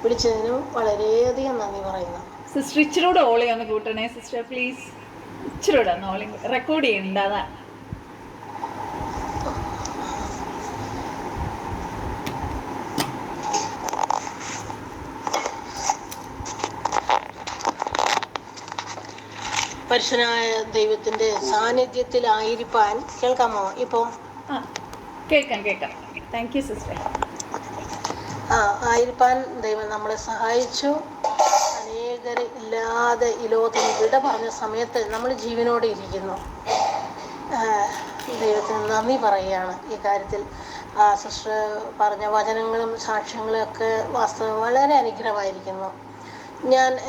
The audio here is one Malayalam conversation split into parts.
വിളിച്ചതിനും വളരെയധികം നന്ദി പറയുന്നു. സിസ്റ്റർ ഇച്ചിരൂടെ ഓളി ഒന്ന് കൂട്ടണേ സിസ്റ്റർ പ്ലീസ്. ഇച്ചിരൂടെ ഒന്ന് ഓളി റെക്കോർഡ് ചെയ്യുന്നുണ്ട് അതാ. പരിശുദ്ധനായ ദൈവത്തിന്റെ സാന്നിധ്യത്തിലായിരിക്കാൻ കേൾക്കാമോ? ഇപ്പോൾ കേൾക്കാം. Thank you sister. ആയിരിക്കാൻ ദൈവം നമ്മളെ സഹായിച്ചു. അനേകർ ഇല്ലാതെ ഈ ലോകത്തിന് വിട പറഞ്ഞ സമയത്ത് നമ്മൾ ജീവനോടെ ഇരിക്കുന്നു. ദൈവത്തിന് നന്ദി പറയുകയാണ് ഈ കാര്യത്തിൽ. സിസ്റ്റർ പറഞ്ഞ വചനങ്ങളും സാക്ഷ്യങ്ങളും ഒക്കെ വാസ്തവം വളരെ അനുഗ്രഹമായിരിക്കുന്നു.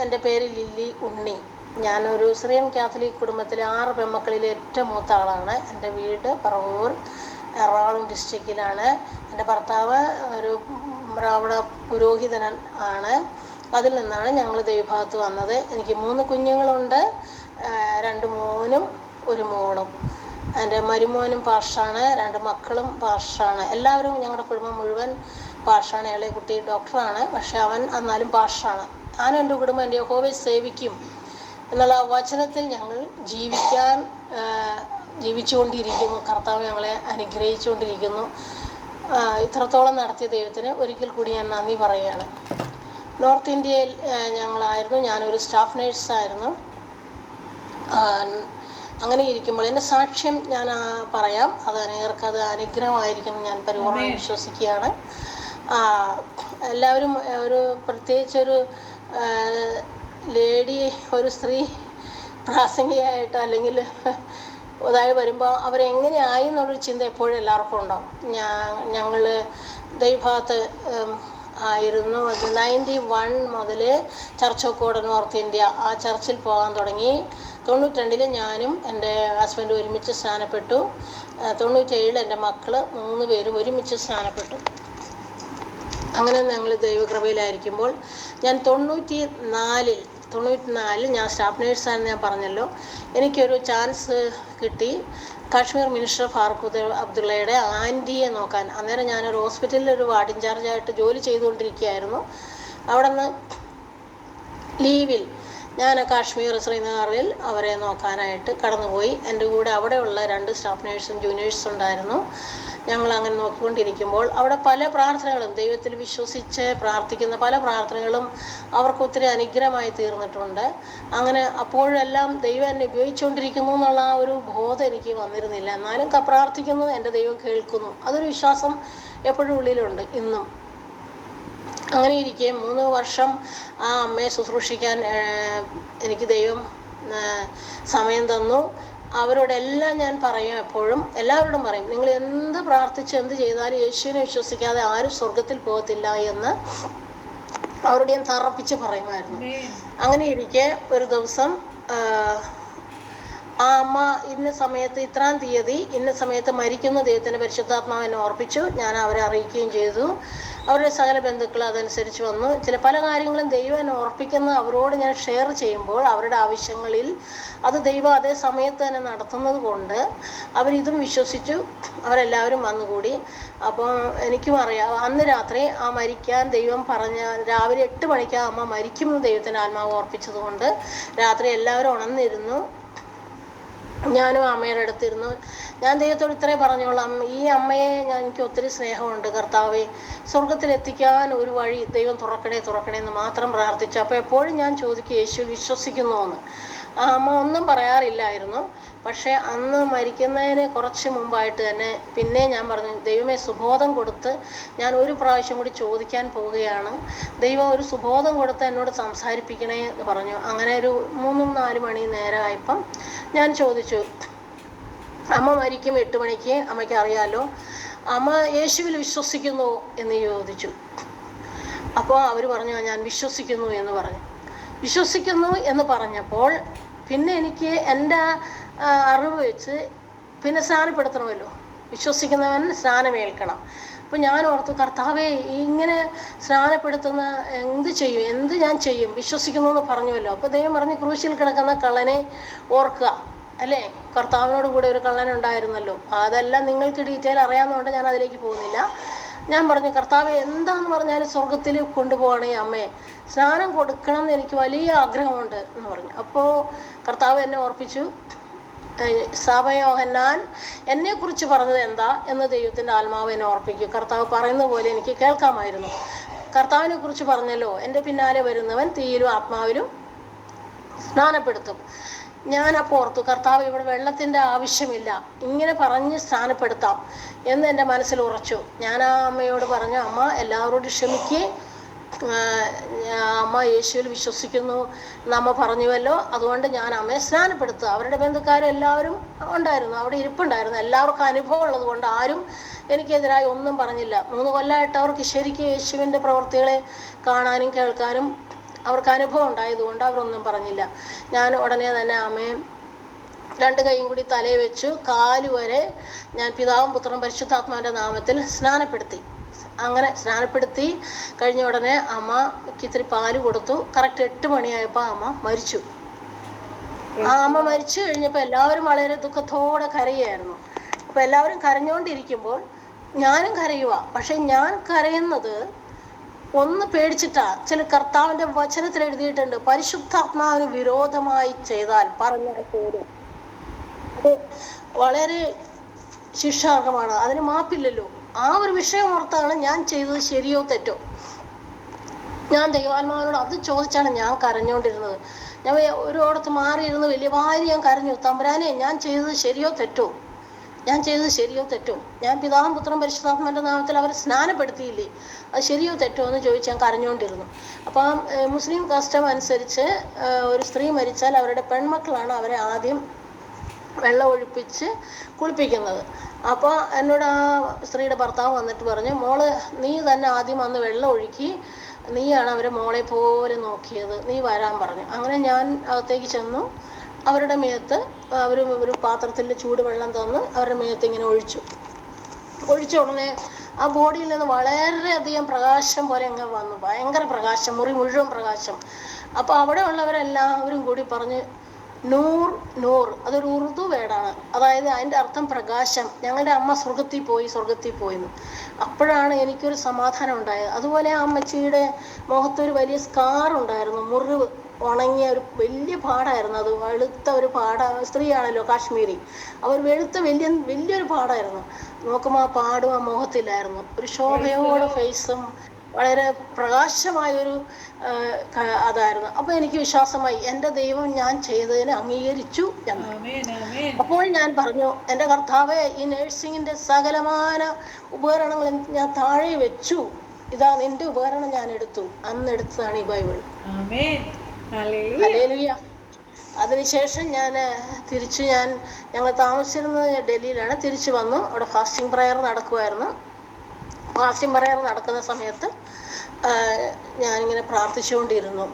എൻ്റെ പേര് ലില്ലി ഉണ്ണി. ഞാനൊരു സിറിയൻ കാത്തലിക് കുടുംബത്തിലെ 6 പെൺമക്കളിലെ ഏറ്റവും മൂത്ത ആളാണ്. എൻ്റെ വീട് പറവൂർ, എറണാകുളം ഡിസ്ട്രിക്റ്റിലാണ്. എൻ്റെ ഭർത്താവ് ഒരു ബ്രാഹ്മണ പുരോഹിതൻ ആണ്. അതിൽ നിന്നാണ് ഞങ്ങൾ ദൈവഭാഗത്ത് വന്നത്. എനിക്ക് 3 കുഞ്ഞുങ്ങളുണ്ട്, 2 മോനും 1 മോളും. എൻ്റെ മരുമോനും പാഷാണ്, 2 മക്കളും പാഷാണ്. എല്ലാവരും ഞങ്ങളുടെ കുടുംബം മുഴുവൻ പാഷാണ്. ഇളയ കുട്ടി ഡോക്ടറാണ്, പക്ഷെ അവൻ എന്നാലും പാഷാണ്. ഞാനും എൻ്റെ കുടുംബം എൻ്റെ യഹോവയെ സേവിക്കും എന്നുള്ള വചനത്തിൽ ഞങ്ങൾ ജീവിച്ചുകൊണ്ടിരിക്കുന്നു. കർത്താവ് ഞങ്ങളെ അനുഗ്രഹിച്ചുകൊണ്ടിരിക്കുന്നു. ഇത്രത്തോളം നടത്തിയ ദൈവത്തിന് ഒരിക്കൽ കൂടി ഞാൻ നന്ദി പറയുകയാണ്. നോർത്ത് ഇന്ത്യയിൽ ഞങ്ങളായിരുന്നു. ഞാനൊരു സ്റ്റാഫ് നേഴ്സായിരുന്നു. അങ്ങനെ ഇരിക്കുമ്പോൾ എൻ്റെ സാക്ഷ്യം ഞാൻ പറയാം. അത് അനേകർക്കത് അനുഗ്രഹമായിരിക്കും ഞാൻ പരിപൂർണ്ണം വിശ്വസിക്കുകയാണ്. എല്ലാവരും ഒരു പ്രത്യേകിച്ചൊരു ലേഡി, ഒരു സ്ത്രീ പ്രാസംഗികമായിട്ട് അല്ലെങ്കിൽ അതായത് വരുമ്പോൾ അവരെങ്ങനെയായി എന്നുള്ളൊരു ചിന്ത എപ്പോഴും എല്ലാവർക്കും ഉണ്ടാവും. ഞങ്ങൾ ദൈവഭാഗത്ത് ആയിരുന്നു. 91 മുതൽ church of God north India ആ ചർച്ചിൽ പോകാൻ തുടങ്ങി. 92 ഞാനും എൻ്റെ ഹസ്ബൻഡും ഒരുമിച്ച് സ്നാനപ്പെട്ടു. 97 എൻ്റെ മക്കൾ 3 പേരും ഒരുമിച്ച് സ്നാനപ്പെട്ടു. അങ്ങനെ ഞങ്ങൾ ദൈവകൃപയിലായിരിക്കുമ്പോൾ ഞാൻ 94 ഞാൻ സ്റ്റാഫ് നേഴ്സാണെന്ന് ഞാൻ പറഞ്ഞല്ലോ. എനിക്കൊരു ചാൻസ് കിട്ടി കാശ്മീർ മിനിസ്റ്റർ ഫാറൂഖ് അബ്ദുള്ളയുടെ ആൻറ്റിയെ നോക്കാൻ. അന്നേരം ഞാനൊരു ഹോസ്പിറ്റലിൽ ഒരു വാർഡ് ഇൻചാർജായിട്ട് ജോലി ചെയ്തുകൊണ്ടിരിക്കുകയായിരുന്നു. അവിടെ നിന്ന് ലീവിൽ ഞാൻ കാശ്മീർ ശ്രീനഗറിൽ അവരെ നോക്കാനായിട്ട് കടന്നുപോയി. എൻ്റെ കൂടെ അവിടെയുള്ള 2 സ്റ്റാഫ് നേഴ്സും ജൂനിയേഴ്സും ഉണ്ടായിരുന്നു. ഞങ്ങൾ അങ്ങനെ നോക്കിക്കൊണ്ടിരിക്കുമ്പോൾ അവിടെ പല പ്രാർത്ഥനകളും, ദൈവത്തിൽ വിശ്വസിച്ച് പ്രാർത്ഥിക്കുന്ന പല പ്രാർത്ഥനകളും അവർക്ക് ഒത്തിരി അനുഗ്രഹമായി തീർന്നിട്ടുണ്ട്. അങ്ങനെ അപ്പോഴെല്ലാം ദൈവം എന്നെ ഉപയോഗിച്ചുകൊണ്ടിരിക്കുന്നു എന്നുള്ള ആ ഒരു ബോധം എനിക്ക് വന്നിരുന്നില്ല. എന്നാലും പ്രാർത്ഥിക്കുന്നു, എൻ്റെ ദൈവം കേൾക്കുന്നു, അതൊരു വിശ്വാസം എപ്പോഴും ഉള്ളിലുണ്ട് ഇന്നും. അങ്ങനെ ഇരിക്കെ 3 വർഷം ആ അമ്മയെ ശുശ്രൂഷിക്കാൻ എനിക്ക് ദൈവം സമയം തന്നു. അവരോടെല്ലാം ഞാൻ പറയും, എപ്പോഴും എല്ലാവരോടും പറയും, നിങ്ങൾ എന്ത് പ്രാർത്ഥിച്ച് എന്ത് ചെയ്താലും യേശുവിനെ വിശ്വസിക്കാതെ ആരും സ്വർഗത്തിൽ പോകത്തില്ല എന്ന് അവരോട് ഞാൻ തറപ്പിച്ച് പറയുമായിരുന്നു. അങ്ങനെ ഇരിക്കെ ഒരു ദിവസം ആ അമ്മ ഇന്ന സമയത്ത് ഇത്രാം തീയതി ഇന്ന സമയത്ത് മരിക്കുന്ന ദൈവത്തിൻ്റെ പരിശുദ്ധാത്മാവിനെ ഓർപ്പിച്ചു. ഞാൻ അവരെ അറിയിക്കുകയും ചെയ്തു. അവരുടെ സകല ബന്ധുക്കൾ അതനുസരിച്ച് വന്നു. പല കാര്യങ്ങളും ദൈവം എന്നെ ഓർപ്പിക്കുന്ന അവരോട് ഞാൻ ഷെയർ ചെയ്യുമ്പോൾ അവരുടെ ആവശ്യങ്ങളിൽ അത് ദൈവം അതേ സമയത്ത് തന്നെ നടത്തുന്നത് കൊണ്ട് അവരിതും വിശ്വസിച്ചു. അവരെല്ലാവരും വന്നുകൂടി. അപ്പോൾ എനിക്കും അറിയാം, അന്ന് രാത്രി ആ മരിക്കാൻ ദൈവം പറഞ്ഞ രാവിലെ 8 മണിക്ക് ആ അമ്മ മരിക്കുമെന്ന് ദൈവത്തിൻ്റെ ആത്മാവ് ഓർപ്പിച്ചത് കൊണ്ട് രാത്രി എല്ലാവരും ഉണർന്നിരുന്നു. ഞാനും അമ്മയുടെ അടുത്തിരുന്നു. ഞാൻ ദൈവത്തോട് ഇത്രേ പറഞ്ഞോളാം, ഈ അമ്മയെ എനിക്ക് ഒത്തിരി സ്നേഹമുണ്ട്, കർത്താവെ സ്വർഗത്തിലെത്തിക്കാൻ ഒരു വഴി ദൈവം തുറക്കണേ എന്ന് മാത്രം പ്രാർത്ഥിച്ചു. അപ്പോൾ എപ്പോഴും ഞാൻ ചോദിക്കും, യേശു വിശ്വസിക്കുന്നു എന്ന്. ആ അമ്മ ഒന്നും പറയാറില്ലായിരുന്നു. പക്ഷേ അന്ന് മരിക്കുന്നതിന് കുറച്ച് മുമ്പായിട്ട് തന്നെ പിന്നെ ഞാൻ പറഞ്ഞു, ദൈവമേ സുബോധം കൊടുത്ത് ഞാൻ ഒരു പ്രാവശ്യം കൂടി ചോദിക്കാൻ പോവുകയാണ്, ദൈവം ഒരു സുബോധം കൊടുത്ത് എന്നോട് സംസാരിപ്പിക്കണേ എന്ന് പറഞ്ഞു. അങ്ങനെ ഒരു 3-4 മണി നേരമായപ്പം ഞാൻ ചോദിച്ചു, അമ്മ മരിക്കും 8 മണിക്ക്, അമ്മയ്ക്ക് അറിയാലോ, അമ്മ യേശുവിൽ വിശ്വസിക്കുന്നു എന്ന് ചോദിച്ചു. അപ്പോൾ അവർ പറഞ്ഞു, ഞാൻ വിശ്വസിക്കുന്നു എന്ന് പറഞ്ഞു. വിശ്വസിക്കുന്നു എന്ന് പറഞ്ഞപ്പോൾ പിന്നെ എനിക്ക് എൻ്റെ അറിവ് വെച്ച് പിന്നെ സ്നാനപ്പെടുത്തണമല്ലോ, വിശ്വസിക്കുന്നവൻ സ്നാനമേൽക്കണം. അപ്പോൾ ഞാൻ ഓർത്തു, കർത്താവേ ഇങ്ങനെ സ്നാനപ്പെടുത്തുന്ന എന്ത് ഞാൻ ചെയ്യും, വിശ്വസിക്കുന്നു എന്ന് പറഞ്ഞുവല്ലോ. അപ്പോൾ ദൈവം പറഞ്ഞു, ക്രൂശിൽ കിടക്കുന്ന കള്ളനെ ഓർക്കുക, അല്ലേ? കർത്താവിനോട് കൂടെ ഒരു കള്ളനുണ്ടായിരുന്നല്ലോ. അതെല്ലാം നിങ്ങൾക്ക് ഡീറ്റെയിൽ അറിയാവുന്നതുകൊണ്ട് ഞാൻ അതിലേക്ക് പോകുന്നില്ല. ഞാൻ പറഞ്ഞു, കർത്താവ് എന്താന്ന് പറഞ്ഞാലും സ്വർഗത്തിൽ കൊണ്ടുപോകണേ അമ്മേ, സ്നാനം കൊടുക്കണം എന്ന് എനിക്ക് വലിയ ആഗ്രഹമുണ്ട് എന്ന് പറഞ്ഞു. അപ്പോൾ കർത്താവ് എന്നെ ഓർപ്പിച്ചു, സാബയോഹന്നാൻ എന്നെക്കുറിച്ച് പറഞ്ഞത് എന്താ എന്ന് ദൈവത്തിൻ്റെ ആത്മാവ് എന്നെ ഓർപ്പിക്കും. കർത്താവ് പറയുന്ന പോലെ എനിക്ക് കേൾക്കാമായിരുന്നു. കർത്താവിനെ കുറിച്ച് പറഞ്ഞല്ലോ, എൻ്റെ പിന്നാലെ വരുന്നവൻ തീയിലും ആത്മാവിലും സ്നാനപ്പെടുത്തും. ഞാനപ്പോൾ ഓർത്തു, കർത്താവ് ഇവിടെ വെള്ളത്തിൻ്റെ ആവശ്യമില്ല, ഇങ്ങനെ പറഞ്ഞ് സ്നാനപ്പെടുത്താം എന്ന് എൻ്റെ മനസ്സിൽ ഉറച്ചു. ഞാൻ ആ അമ്മയോട് പറഞ്ഞു, അമ്മ എല്ലാവരോടും ക്ഷമിക്കുകയും, അമ്മ യേശുവിൽ വിശ്വസിക്കുന്നു നമ്മ പറഞ്ഞുവല്ലോ, അതുകൊണ്ട് ഞാൻ അമ്മയെ സ്നാനപ്പെടുത്തുക. അവരുടെ ബന്ധുക്കാരെല്ലാവരും ഉണ്ടായിരുന്നു, അവിടെ ഇരിപ്പുണ്ടായിരുന്നു. എല്ലാവർക്കും അനുഭവം ഉള്ളത് കൊണ്ട് ആരും എനിക്കെതിരായി ഒന്നും പറഞ്ഞില്ല. 3 കൊല്ലമായിട്ട് അവർക്ക് ശരിക്കും യേശുവിൻ്റെ പ്രവൃത്തികളെ കാണാനും കേൾക്കാനും അവർക്ക് അനുഭവം ഉണ്ടായതുകൊണ്ട് അവരൊന്നും പറഞ്ഞില്ല. ഞാൻ ഉടനെ തന്നെ അമ്മയെ 2 കൈയും കൂടി തലയിൽ വെച്ചു, കാലുവരെ ഞാൻ പിതാവും പുത്രനും പരിശുദ്ധാത്മാവിൻ്റെ നാമത്തിൽ സ്നാനപ്പെടുത്തി. അങ്ങനെ സ്നാനപ്പെടുത്തി കഴിഞ്ഞ ഉടനെ അമ്മയ്ക്ക് ഇത്തിരി പാല് കൊടുത്തു. കറക്റ്റ് 8 മണിയായപ്പോൾ അമ്മ മരിച്ചു. ആ അമ്മ മരിച്ചു കഴിഞ്ഞപ്പോൾ എല്ലാവരും വളരെ ദുഃഖത്തോടെ കരയുകയായിരുന്നു. അപ്പോൾ എല്ലാവരും കരഞ്ഞുകൊണ്ടിരിക്കുമ്പോൾ ഞാനും കരയുക. പക്ഷെ ഞാൻ കരയുന്നത് ഒന്ന് പേടിച്ചിട്ടാ. ചില കർത്താവിൻ്റെ വചനത്തിൽ എഴുതിയിട്ടുണ്ട്, പരിശുദ്ധാത്മാവിന് വിരോധമായി ചെയ്താൽ പറഞ്ഞാൽ പോലും അത് വളരെ ശിക്ഷാർഹമാണ്, അതിന് മാപ്പില്ലല്ലോ. ആ ഒരു വിഷയം ഓർത്താണ് ഞാൻ ചെയ്തത് ശരിയോ തെറ്റോ. ഞാൻ ദൈവാത്മാവിനോട് അത് ചോദിച്ചാണ് ഞാൻ കരഞ്ഞുകൊണ്ടിരുന്നത്. ഞാൻ ഒരിടത്ത് മാറിയിരുന്ന് വലിയ വാരി ഞാൻ കരഞ്ഞു, തമ്പുരാനെ ഞാൻ ചെയ്തത് ശരിയോ തെറ്റോ, ഞാൻ ചെയ്തത് ശരിയോ തെറ്റോ, ഞാൻ പിതാവും പുത്രനും പരിശുദ്ധാത്മാവിൻ്റെ നാമത്തിൽ അവരെ സ്നാനപ്പെടുത്തിയില്ലേ, അത് ശരിയോ തെറ്റോ എന്ന് ചോദിച്ച് ഞാൻ കരഞ്ഞുകൊണ്ടിരുന്നു. അപ്പം മുസ്ലിം കസ്റ്റം അനുസരിച്ച് ഒരു സ്ത്രീ മരിച്ചാൽ അവരുടെ പെൺമക്കളാണ് അവരെ ആദ്യം വെള്ളം ഒഴിപ്പിച്ച് കുളിപ്പിക്കുന്നത്. അപ്പോൾ എന്നോട് ആ സ്ത്രീയുടെ ഭർത്താവ് വന്നിട്ട് പറഞ്ഞു, മോള് നീ തന്നെ ആദ്യം വന്ന് വെള്ളം ഒഴുക്കി, നീയാണ് അവരെ മോളെ പോലെ നോക്കിയത്, നീ വരാൻ പറഞ്ഞു. അങ്ങനെ ഞാൻ അകത്തേക്ക് ചെന്നു. അവരുടെ മേത്ത് അവർ ഒരു പാത്രത്തിൽ ചൂടുവെള്ളം തന്ന് അവരുടെ മേത്ത് ഇങ്ങനെ ഒഴിച്ച ഉടനെ ആ ബോഡിയിൽ നിന്ന് വളരെയധികം പ്രകാശം പോലെ അങ്ങ് വന്നു, ഭയങ്കര പ്രകാശം, മുറി മുഴുവൻ പ്രകാശം. അപ്പോൾ അവിടെ ഉള്ളവരെല്ലാവരും കൂടി പറഞ്ഞ് നൂർ നൂർ, അതൊരു ഉറുദു വേർഡാണ്, അതായത് അതിൻ്റെ അർത്ഥം പ്രകാശം. ഞങ്ങളുടെ അമ്മ സ്വർഗത്തിൽ പോയിന്ന്. അപ്പോഴാണ് എനിക്കൊരു സമാധാനം ഉണ്ടായത്. അതുപോലെ ആ അമ്മച്ചിയുടെ മുഖത്തൊരു വലിയ സ്കാർ ഉണ്ടായിരുന്നു, മുറിവ്, ഉണങ്ങിയ ഒരു വലിയ പാടായിരുന്നു. അത് വെളുത്ത ഒരു സ്ത്രീയാണല്ലോ, കാശ്മീരി. അവർ വെളുത്ത വലിയൊരു പാടായിരുന്നു. നോക്കുമ്പോൾ ആ പാടും ആ മുഖത്തില്ലായിരുന്നു. ഒരു ശോഭയോടെ ഫേസും വളരെ പ്രകാശമായൊരു അതായിരുന്നു. അപ്പോൾ എനിക്ക് വിശ്വാസമായി, എൻ്റെ ദൈവം ഞാൻ ചെയ്തതിനെ അംഗീകരിച്ചു എന്ന്. അപ്പോൾ ഞാൻ പറഞ്ഞു, എൻ്റെ കർത്താവേ, ഈ നഴ്സിങ്ങിൻ്റെ സകലമാന ഉപകരണങ്ങൾ ഞാൻ താഴെ വെച്ചു, ഇതാ നിന്റെ ഉപകരണം ഞാൻ എടുത്തു. അന്ന് എടുത്തതാണ് ഈ ബൈബിൾ. ഹല്ലേലൂയ. അതിനുശേഷം ഞങ്ങൾ താമസിച്ചിരുന്നത് ഡൽഹിയിലാണ്. തിരിച്ചു വന്നു. അവിടെ ഫാസ്റ്റിംഗ് പ്രയർ നടക്കുമായിരുന്നു. ഫാസ്റ്റിംഗ് പ്രയർ നടക്കുന്ന സമയത്ത് ഞാനിങ്ങനെ പ്രാർത്ഥിച്ചുകൊണ്ടിരുന്നു,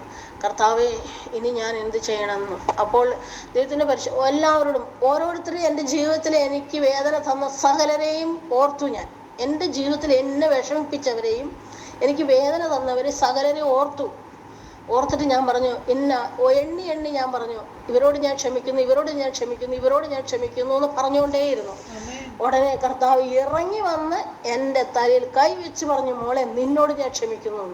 കർത്താവേ, ഇനി ഞാൻ എന്ത് ചെയ്യണമെന്ന്. അപ്പോൾ ദൈവത്തിൻ്റെ എല്ലാവരോടും, ഓരോരുത്തരും എൻ്റെ ജീവിതത്തിൽ എനിക്ക് വേദന തന്ന സകലരെയും ഓർത്തു. ഞാൻ എൻ്റെ ജീവിതത്തിൽ എന്നെ വിഷമിപ്പിച്ചവരെയും എനിക്ക് വേദന തന്നവരെ സകലരെ ഓർത്തിട്ട് ഞാൻ പറഞ്ഞു, എണ്ണി ഞാൻ പറഞ്ഞു, ഇവരോട് ഞാൻ ക്ഷമിക്കുന്നു എന്ന് പറഞ്ഞുകൊണ്ടേയിരുന്നു. ഉടനെ കർത്താവ് ഇറങ്ങി വന്ന് എൻ്റെ തലയിൽ കൈ വെച്ച് പറഞ്ഞു, മോളെ, നിന്നോട് ഞാൻ ക്ഷമിക്കുന്നു.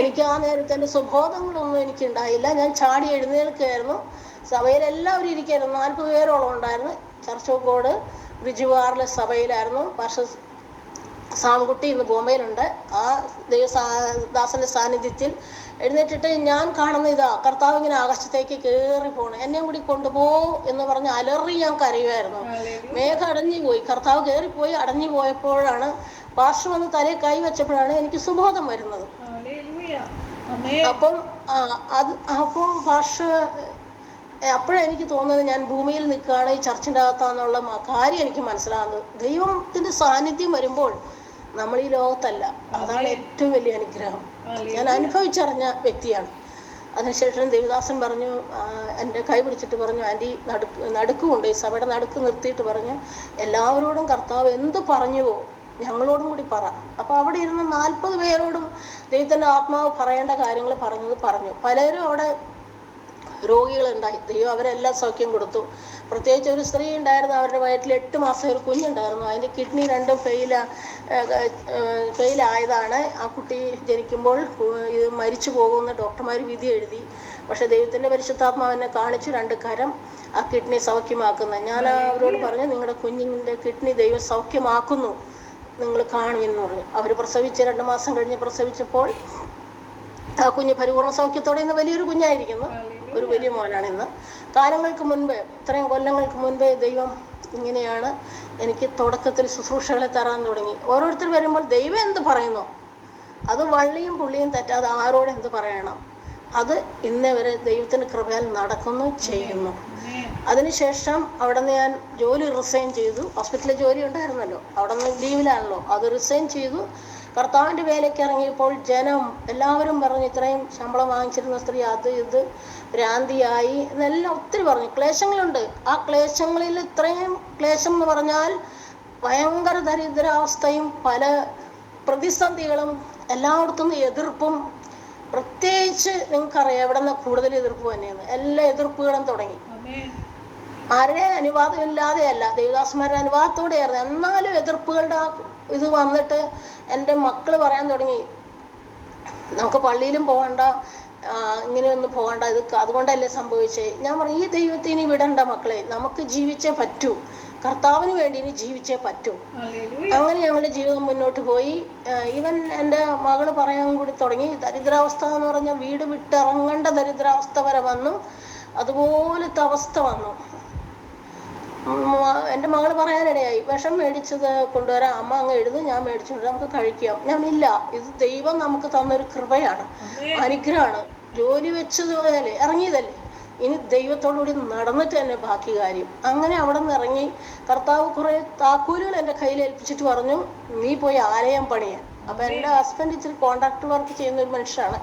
എനിക്ക് ആ നേരത്തെ എൻ്റെ സുബോധങ്ങളൊന്നും എനിക്കുണ്ടായില്ല. ഞാൻ ചാടി എഴുന്നേൽക്കുകയായിരുന്നു. സഭയിലെല്ലാവരും ഇരിക്കുകയായിരുന്നു. 40 പേരോളം ഉണ്ടായിരുന്നു. ചർച്ചോക്കോട് ബിജുവാറിലെ സഭയിലായിരുന്നു. സാംകുട്ടി ഇന്ന് ബോംബെയിലുണ്ട്. ആ ദൈവദാസന്റെ സാന്നിധ്യത്തിൽ എഴുന്നേറ്റിട്ട് ഞാൻ കാണുന്ന ഇതാ, കർത്താവ് ഇങ്ങനെ ആകാശത്തേക്ക് കയറി പോകണം, എന്നെയും കൂടി കൊണ്ടുപോകും എന്ന് പറഞ്ഞ് അലറി ഞാൻ കരയുമായിരുന്നു. മേഘം അടഞ്ഞുപോയി, കർത്താവ് കയറിപ്പോയി. അടഞ്ഞു പോയപ്പോഴാണ് പാസ്റ്റർ വന്ന് തലയിൽ കൈ വെച്ചപ്പോഴാണ് എനിക്ക് സുബോധം വരുന്നത്. അപ്പോൾ പാസ്റ്റർ അപ്പോഴെനിക്ക് തോന്നുന്നത് ഞാൻ ഭൂമിയിൽ നിൽക്കുകയാണ്, ഈ ചർച്ചിൻ്റെ അകത്താന്നുള്ള കാര്യം എനിക്ക് മനസ്സിലാകുന്നത്. ദൈവത്തിൻ്റെ സാന്നിധ്യം വരുമ്പോൾ നമ്മൾ ഈ ലോകത്തല്ല, അതാണ് ഏറ്റവും വലിയ അനുഗ്രഹം. ഞാൻ അനുഭവിച്ചറിഞ്ഞ വ്യക്തിയാണ്. അതിനുശേഷം ദേവദാസൻ പറഞ്ഞു, എൻ്റെ കൈ പിടിച്ചിട്ട് പറഞ്ഞു, ആൻറ്റി നടുക്കുകൊണ്ട് ഈ സഭയുടെ നടുക്ക് നിർത്തിയിട്ട് പറഞ്ഞു, എല്ലാവരോടും കർത്താവ് എന്ത് പറഞ്ഞുവോ ഞങ്ങളോടും കൂടി പറ. അപ്പോൾ അവിടെ ഇരുന്ന് 40 പേരോടും ദൈവത്തിൻ്റെ ആത്മാവ് പറയേണ്ട കാര്യങ്ങൾ പറഞ്ഞു. പലരും അവിടെ രോഗികളുണ്ടായി. ദൈവം അവരെല്ലാം സൗഖ്യം കൊടുത്തു. പ്രത്യേകിച്ച് ഒരു സ്ത്രീ ഉണ്ടായിരുന്നു, അവരുടെ വയറ്റിൽ 8 മാസം ഒരു കുഞ്ഞുണ്ടായിരുന്നു. അതിൻ്റെ കിഡ്നി രണ്ടും ഫെയിലായതാണ്. ആ കുട്ടി ജനിക്കുമ്പോൾ ഇത് മരിച്ചു പോകുമെന്ന് ഡോക്ടർമാർ വിധി എഴുതി. പക്ഷെ ദൈവത്തിൻ്റെ പരിശുദ്ധാത്മാവിനെ കാണിച്ചു 2 കരം ആ കിഡ്നി സൗഖ്യമാക്കുന്നത്. ഞാൻ അവരോട് പറഞ്ഞു, നിങ്ങളുടെ കുഞ്ഞിൻ്റെ കിഡ്നി ദൈവം സൗഖ്യമാക്കുന്നു, നിങ്ങൾ കാണുമെന്ന് പറഞ്ഞു. അവർ പ്രസവിച്ച് 2 മാസം കഴിഞ്ഞ് പ്രസവിച്ചപ്പോൾ ആ കുഞ്ഞ് പരിപൂർണ്ണ സൗഖ്യത്തോടെ ഇന്ന് വലിയൊരു കുഞ്ഞായിരിക്കുന്നു. ഒരു വലിയ മോനാണ് ഇന്ന്. കാലങ്ങൾക്ക് മുൻപ്, ഇത്രയും കൊല്ലങ്ങൾക്ക് മുൻപേ ദൈവം ഇങ്ങനെയാണ് എനിക്ക് തുടക്കത്തിൽ ശുശ്രൂഷകളെ തരാൻ തുടങ്ങി. ഓരോരുത്തർ വരുമ്പോൾ ദൈവം എന്ത് പറയുന്നു അത് വള്ളിയും പുള്ളിയും തെറ്റാതെ ആരോട് എന്ത് പറയണം, അത് ഇന്നേ വരെ ദൈവത്തിൻ്റെ കൃപയാൽ നടക്കുന്നു, ചെയ്യുന്നു. അതിനുശേഷം അവിടെ നിന്ന് ഞാൻ ജോലി റിസൈൻ ചെയ്തു. ഹോസ്പിറ്റലിൽ ജോലി ഉണ്ടായിരുന്നല്ലോ, അവിടെ നിന്ന് ലീവിലാണല്ലോ, അത് റിസൈൻ ചെയ്തു. കർത്താവിൻ്റെ വേലയ്ക്ക് ഇറങ്ങിയപ്പോൾ ജനം എല്ലാവരും പറഞ്ഞു, ഇത്രയും ശമ്പളം വാങ്ങിച്ചിരുന്ന സ്ത്രീ അത് ഇത് ഭ്രാന്തിയായി എന്നെല്ലാം ഒത്തിരി പറഞ്ഞു. ക്ലേശങ്ങളുണ്ട്. ആ ക്ലേശങ്ങളിൽ ഇത്രയും ക്ലേശം എന്ന് പറഞ്ഞാൽ ഭയങ്കര ദരിദ്രാവസ്ഥയും പല പ്രതിസന്ധികളും, എല്ലായിടത്തും എതിർപ്പും. പ്രത്യേകിച്ച് നിങ്ങൾക്കറിയാം എവിടെ നിന്ന് കൂടുതൽ എതിർപ്പ് തന്നെയാണ്. എല്ലാ എതിർപ്പുകളും തുടങ്ങി. ആരുടെ അനുവാദമില്ലാതെയല്ല, ദേവദാസന്മാരുടെ അനുവാദത്തോടെയായിരുന്നു. എന്നാലും എതിർപ്പുകളുടെ ഇത് വന്നിട്ട് എൻ്റെ മക്കൾ പറയാൻ തുടങ്ങി, നമുക്ക് പള്ളിയിലും പോകണ്ട, ഇങ്ങനെയൊന്നും പോകണ്ട, ഇത് അതുകൊണ്ടല്ലേ സംഭവിച്ചേ. ഞാൻ പറഞ്ഞു, ഈ ദൈവത്തെ ഇനി വിടണ്ട മക്കളെ, നമുക്ക് ജീവിച്ചേ പറ്റൂ, കർത്താവിന് വേണ്ടി ഇനി ജീവിച്ചേ പറ്റൂ. അങ്ങനെ ഞങ്ങളുടെ ജീവിതം മുന്നോട്ട് പോയി. ഈവൻ എൻ്റെ മകള് പറയാൻ കൂടി തുടങ്ങി, ദരിദ്രാവസ്ഥ എന്ന് പറഞ്ഞാൽ വീട് വിട്ടിറങ്ങേണ്ട ദരിദ്രാവസ്ഥ വരെ വന്നു. അതുപോലത്തെ അവസ്ഥ വന്നു. എൻ്റെ മകൾ പറയാനിടയായി, വിഷം മേടിച്ചത് കൊണ്ടുവരാം, അമ്മ അങ്ങ് എഴുതും, ഞാൻ മേടിച്ചിട്ട് നമുക്ക് കഴിക്കാം. ഞാനില്ല, ഇത് ദൈവം നമുക്ക് തന്നൊരു കൃപയാണ്, അനുഗ്രഹമാണ്. ജോലി വെച്ചതുപോലെ ഇറങ്ങിയതല്ലേ, ഇനി ദൈവത്തോടുകൂടി നടന്നിട്ട് തന്നെ ബാക്കി കാര്യം. അങ്ങനെ അവിടെ നിന്ന് ഇറങ്ങി. കർത്താവ് കുറേ താക്കോലുകൾ എൻ്റെ കയ്യിൽ ഏൽപ്പിച്ചിട്ട് പറഞ്ഞു, നീ പോയി ആലയം പണിയാൻ. അപ്പം എൻ്റെ ഹസ്ബൻഡ് ഇച്ചിരി കോൺട്രാക്ട് വർക്ക് ചെയ്യുന്ന ഒരു മനുഷ്യനാണ്.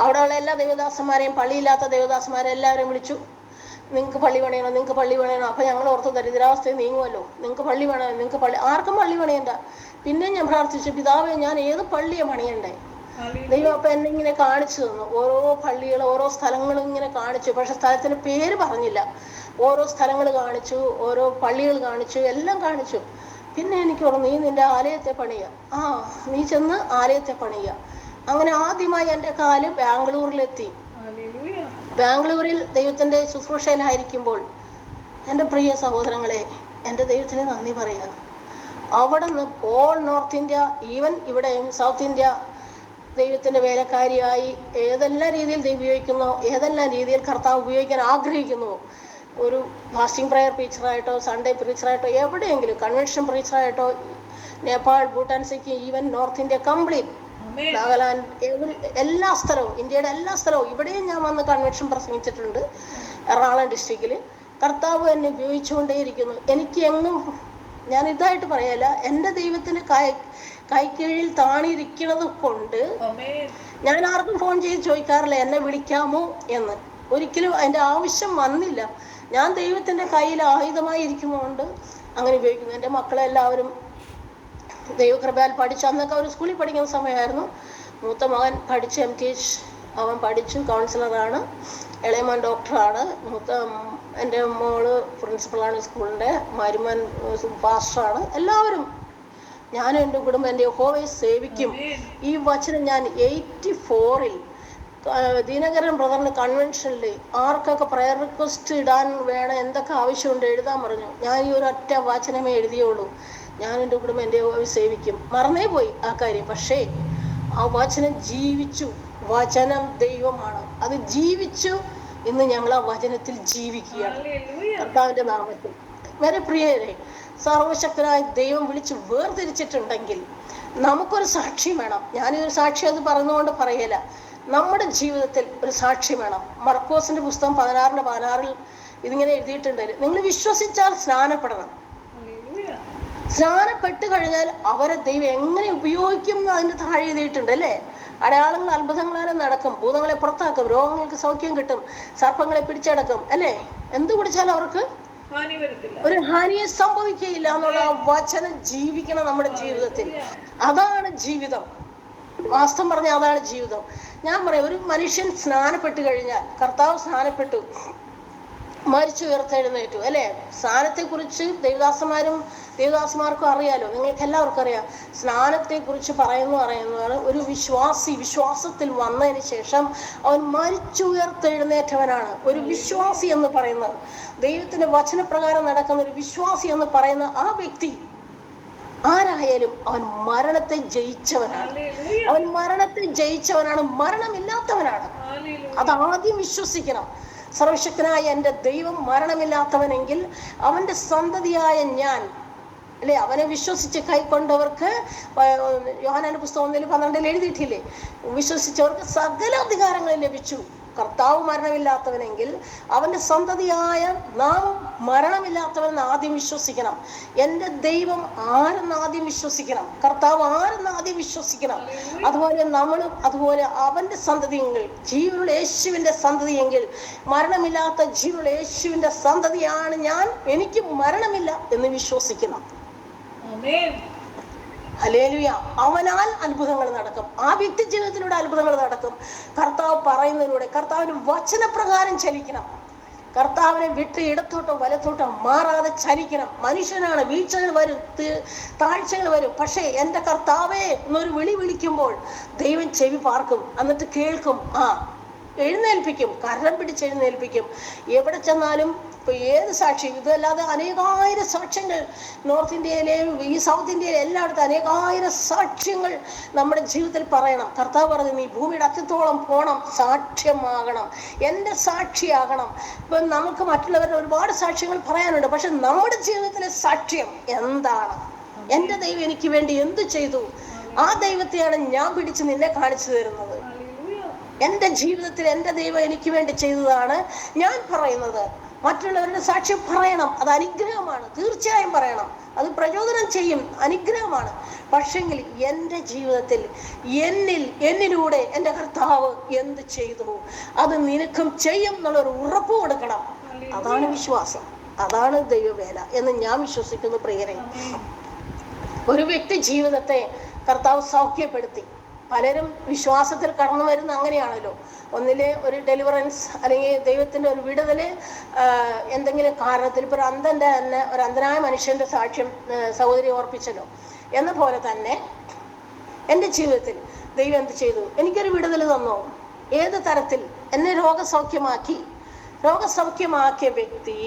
അവിടെയുള്ള എല്ലാ ദേവദാസന്മാരെയും, പള്ളിയില്ലാത്ത ദേവദാസന്മാരെ എല്ലാവരെയും വിളിച്ചു, നിങ്ങൾക്ക് പള്ളി പണിയണം, നിങ്ങൾക്ക് പള്ളി പണിയണം. അപ്പം ഞങ്ങൾ ഓർത്ത് ദരിദ്രാവസ്ഥയിൽ നീങ്ങുമല്ലോ, നിങ്ങൾക്ക് പള്ളി വേണം, നിങ്ങൾക്ക് പള്ളി. ആർക്കും പള്ളി പണിയണ്ട. പിന്നെ ഞാൻ പ്രാർത്ഥിച്ചു, പിതാവേ ഞാൻ ഏത് പള്ളിയാണ് പണിയണ്ടേ? ദൈവം അപ്പം എന്നെ ഇങ്ങനെ കാണിച്ചു തന്നു. ഓരോ പള്ളികൾ, ഓരോ സ്ഥലങ്ങളും ഇങ്ങനെ കാണിച്ചു. പക്ഷെ സ്ഥലത്തിന് പേര് പറഞ്ഞില്ല. ഓരോ സ്ഥലങ്ങൾ കാണിച്ചു, ഓരോ പള്ളികൾ കാണിച്ചു, എല്ലാം കാണിച്ചു. പിന്നെ എനിക്ക് പറഞ്ഞു, നീ നിന്റെ ആലയത്തെ പണിയുക. നീ ചെന്ന് ആലയത്തെ പണിയുക. അങ്ങനെ ആദ്യമായി എൻ്റെ കാല് ബാംഗ്ലൂരിലെത്തി. ബാംഗ്ലൂരിൽ ദൈവത്തിൻ്റെ ശുശ്രൂഷയിലായിരിക്കുമ്പോൾ എൻ്റെ പ്രിയ സഹോദരങ്ങളെ, എൻ്റെ ദൈവത്തിന് നന്ദി പറയുക. അവിടെ നിന്ന് ഓൾ നോർത്ത് ഇന്ത്യ, ഈവൻ ഇവിടെയും സൗത്ത് ഇന്ത്യ ദൈവത്തിൻ്റെ വേലക്കാരിയായി ഏതെല്ലാം രീതിയിൽ ദൈവം ഉപയോഗിക്കുന്നോ, ഏതെല്ലാം രീതിയിൽ കർത്താവ് ഉപയോഗിക്കാൻ ആഗ്രഹിക്കുന്നുവോ, ഒരു ഫാസ്റ്റിംഗ് പ്രയർ ടീച്ചറായിട്ടോ, സൺഡേ പ്രീച്ചറായിട്ടോ, എവിടെയെങ്കിലും കൺവെൻഷൻ പ്രീച്ചറായിട്ടോ, Nepal, Bhutan, Sikkim, even north India complete, Nagaland, എല്ലാ സ്ഥലവും, ഇന്ത്യയുടെ എല്ലാ സ്ഥലവും, ഇവിടെയും ഞാൻ വന്ന് കൺവെൻഷൻ പ്രസംഗിച്ചിട്ടുണ്ട്. എറണാകുളം ഡിസ്ട്രിക്റ്റിൽ കർത്താവ് എന്നെ ഉപയോഗിച്ചുകൊണ്ടേയിരിക്കുന്നു. എനിക്ക് എങ്ങും, ഞാൻ ഇതായിട്ട് പറയല്ല, എൻ്റെ ദൈവത്തിന് കൈക്കീഴിൽ താണിരിക്കുന്നത് കൊണ്ട് ഞാൻ ആർക്കും ഫോൺ ചെയ്ത് ചോദിക്കാറില്ല എന്നെ വിളിക്കാമോ എന്ന്. ഒരിക്കലും അതിൻ്റെ ആവശ്യം വന്നില്ല. ഞാൻ ദൈവത്തിൻ്റെ കയ്യിൽ ആയുധമായി ഇരിക്കുന്നതുകൊണ്ട് അങ്ങനെ ഉപയോഗിക്കുന്നു. എൻ്റെ മക്കളെല്ലാവരും ദൈവകൃപയാൽ പഠിച്ചു. അന്നൊക്കെ അവർ സ്കൂളിൽ പഠിക്കുന്ന സമയമായിരുന്നു. മൂത്ത മകൻ പഠിച്ച് MTH അവൻ പഠിച്ചു, കൗൺസിലറാണ്. ഇളയമോൻ ഡോക്ടറാണ്. എൻ്റെ മോള് പ്രിൻസിപ്പളാണ് സ്കൂളിൻ്റെ. മരുമൻ പാസ്റ്ററാണ്. എല്ലാവരും, ഞാനും എൻ്റെ കുടുംബം എൻ്റെ യഹോവയെ സേവിക്കും. ഈ വചനം ഞാൻ 84-ൽ ദിനകരൻ ബ്രദറിന് കൺവെൻഷനിൽ ആർക്കൊക്കെ പ്രയർ റിക്വസ്റ്റ് ഇടാൻ വേണം, എന്തൊക്കെ ആവശ്യമുണ്ട് എഴുതാൻ പറഞ്ഞു. ഞാൻ ഈ ഒരു ഒറ്റ വചനമേ എഴുതിയുള്ളൂ, ഞാൻ എൻ്റെ കുടുംബം എൻ്റെ യഹോവയെ സേവിക്കും. മറന്നേ പോയി ആ കാര്യം. പക്ഷേ ആ വചനം ജീവിച്ചു. വചനം ദൈവമാണ്, അത് ജീവിച്ചു. ഇന്ന് ഞങ്ങൾ ആ വചനത്തിൽ ജീവിക്കുകയാണ്, കർത്താവിൻ്റെ നാമത്തിൽ. വരെ പ്രിയരെ, സർവശക്തനായ ദൈവം വിളിച്ച് വേർതിരിച്ചിട്ടുണ്ടെങ്കിൽ നമുക്കൊരു സാക്ഷ്യം വേണം. ഞാനൊരു സാക്ഷി അത് പറഞ്ഞുകൊണ്ട് പറയല, നമ്മുടെ ജീവിതത്തിൽ ഒരു സാക്ഷ്യം വേണം. മർക്കോസിന്റെ പുസ്തകം 16:16 ഇതിങ്ങനെ എഴുതിയിട്ടുണ്ട്, നിങ്ങൾ വിശ്വസിച്ചാൽ സ്നാനപ്പെടണം. സ്നാനപ്പെട്ട് കഴിഞ്ഞാൽ അവരെ ദൈവം എങ്ങനെ ഉപയോഗിക്കും എന്ന് അതിൻ്റെ താഴെ എഴുതിയിട്ടുണ്ട് അല്ലേ. അടയാളങ്ങൾ അത്ഭുതങ്ങളാലും നടക്കും, ഭൂതങ്ങളെ പുറത്താക്കും, രോഗങ്ങൾക്ക് സൗഖ്യം കിട്ടും, സർപ്പങ്ങളെ പിടിച്ചടക്കും അല്ലേ. എന്ത് കുടിച്ചാലും അവർക്ക് ഒരു ഹാനിയെ സംഭവിക്കുകയില്ല എന്നുള്ള വചനം ജീവിക്കണം നമ്മുടെ ജീവിതത്തിൽ. അതാണ് ജീവിതം. വാസ്തവം പറഞ്ഞാൽ അതാണ് ജീവിതം. ഞാൻ പറയാം, ഒരു മനുഷ്യൻ സ്നാനപ്പെട്ട് കഴിഞ്ഞാൽ, കർത്താവ് സ്നാനപ്പെട്ടു, മരിച്ചു ഉയർത്തെഴുന്നേറ്റു അല്ലേ? സ്നാനത്തെക്കുറിച്ച് ദേവദാസന്മാർക്കും അറിയാലോ, നിങ്ങൾക്ക് എല്ലാവർക്കും അറിയാം. സ്നാനത്തെക്കുറിച്ച് പറയുന്നതാണ് ഒരു വിശ്വാസത്തിൽ വന്നതിന് ശേഷം അവൻ മരിച്ചു ഉയർത്തെഴുന്നേറ്റവനാണ് ഒരു വിശ്വാസി എന്ന് പറയുന്നത്. ദൈവത്തിന്റെ വചനപ്രകാരം നടക്കുന്ന ഒരു വിശ്വാസി എന്ന് പറയുന്ന ആ വ്യക്തി ആരായാലും അവൻ മരണത്തെ ജയിച്ചവനാണ്, മരണമില്ലാത്തവനാണ്. അതാദ്യം വിശ്വസിക്കണം. സർവശക്തനായ എൻ്റെ ദൈവം മരണമില്ലാത്തവനെങ്കിൽ അവന്റെ സന്തതിയായ ഞാൻ അല്ലെ, അവനെ വിശ്വസിച്ച് കൈക്കൊണ്ടവർക്ക്, യോഹന്നാന്റെ പുസ്തകം 1:12 എഴുതിയിട്ടില്ലേ, വിശ്വസിച്ചവർക്ക് സകല അധികാരങ്ങളും ലഭിച്ചു. കർത്താവ് മരണമില്ലാത്തവനെങ്കിൽ അവന്റെ സന്തതിയായ നാം മരണമില്ലാത്തവനെന്ന് ആദ്യം വിശ്വസിക്കണം. എൻ്റെ ദൈവം ആരെന്ന് ആദ്യം വിശ്വസിക്കണം, കർത്താവ് ആരെന്ന് ആദ്യം വിശ്വസിക്കണം. അതുപോലെ അവന്റെ സന്തതിയെങ്കിൽ, ജീവനുള്ള യേശുവിന്റെ സന്തതിയെങ്കിൽ, മരണമില്ലാത്ത ജീവനുള്ള യേശുവിന്റെ സന്തതിയാണ് ഞാൻ, എനിക്ക് മരണമില്ല എന്ന് വിശ്വസിക്കണം. ഹല്ലേലൂയ. അവനാൽ അത്ഭുതങ്ങൾ നടക്കും, ആ വ്യക്തി ജീവിതത്തിലൂടെ അത്ഭുതങ്ങൾ നടക്കും. കർത്താവ് പറയുന്നതിലൂടെ, കർത്താവിന് വചനപ്രകാരം ചലിക്കണം. കർത്താവിനെ വിട്ട് ഇടത്തോട്ടോ വലത്തോട്ടോ മാറാതെ ചലിക്കണം. മനുഷ്യനാണ്, വീഴ്ചകൾ വരും, താഴ്ചകൾ വരും. പക്ഷേ എൻ്റെ കർത്താവേ എന്നൊരു വിളിക്കുമ്പോൾ ദൈവം ചെവി പാർക്കും, എന്നിട്ട് കേൾക്കും, എഴുന്നേൽപ്പിക്കും, കരം പിടിച്ചെഴുന്നേൽപ്പിക്കും. എവിടെ ചെന്നാലും ഇപ്പൊ ഏത് സാക്ഷി, ഇതല്ലാതെ അനേകായിരം സാക്ഷ്യങ്ങൾ നോർത്ത് ഇന്ത്യയിലെയും ഈ സൗത്ത് ഇന്ത്യയിലെ എല്ലായിടത്തും അനേകായിരം സാക്ഷ്യങ്ങൾ നമ്മുടെ ജീവിതത്തിൽ പറയണം. കർത്താവ് പറഞ്ഞു, നീ ഭൂമിയുടെ അറ്റത്തോളം പോകണം, സാക്ഷ്യമാകണം, എൻ്റെ സാക്ഷിയാകണം. ഇപ്പൊ നമുക്ക് മറ്റുള്ളവരുടെ ഒരുപാട് സാക്ഷ്യങ്ങൾ പറയാനുണ്ട്, പക്ഷെ നമ്മുടെ ജീവിതത്തിലെ സാക്ഷ്യം എന്താണ്? എൻ്റെ ദൈവം എനിക്ക് വേണ്ടി എന്ത് ചെയ്തു? ആ ദൈവത്തെയാണ് ഞാൻ പിടിച്ച് നിന്നെ കാണിച്ചു തരുന്നത്. എൻ്റെ ജീവിതത്തിൽ എൻ്റെ ദൈവം എനിക്ക് വേണ്ടി ചെയ്തതാണ് ഞാൻ പറയുന്നത്. മറ്റുള്ളവരുടെ സാക്ഷ്യം പറയണം, അത് അനുഗ്രഹമാണ്, തീർച്ചയായും പറയണം, അത് പ്രചോദനം ചെയ്യും, അനുഗ്രഹമാണ്. പക്ഷെങ്കിൽ എൻ്റെ ജീവിതത്തിൽ എന്നിലൂടെ എൻ്റെ കർത്താവ് എന്ത് ചെയ്തു അത് നിനക്കും ചെയ്യും എന്നുള്ളൊരു ഉറപ്പ് കൊടുക്കണം. അതാണ് വിശ്വാസം, അതാണ് ദൈവവേല എന്ന് ഞാൻ വിശ്വസിക്കുന്നു. പ്രിയരെ, ഒരു വ്യക്തി ജീവിതത്തെ കർത്താവ് സൗഖ്യപ്പെടുത്തി. പലരും വിശ്വാസത്തിൽ കടന്നു വരുന്ന അങ്ങനെയാണല്ലോ, ഒന്നിലെ ഒരു ഡെലിവറൻസ് അല്ലെങ്കിൽ ദൈവത്തിൻ്റെ ഒരു വിടുതല് എന്തെങ്കിലും കാരണത്തിൽ. ഇപ്പോൾ ഒരു അന്ധനായ മനുഷ്യൻ്റെ സാക്ഷ്യം സഹോദരി ഓർപ്പിച്ചല്ലോ. എന്ന പോലെ തന്നെ എൻ്റെ ജീവിതത്തിൽ ദൈവം എന്ത് ചെയ്തു? എനിക്കൊരു വിടുതൽ തന്നു. ഏത് തരത്തിൽ? എന്നെ രോഗസൗഖ്യമാക്കിയ വ്യക്തി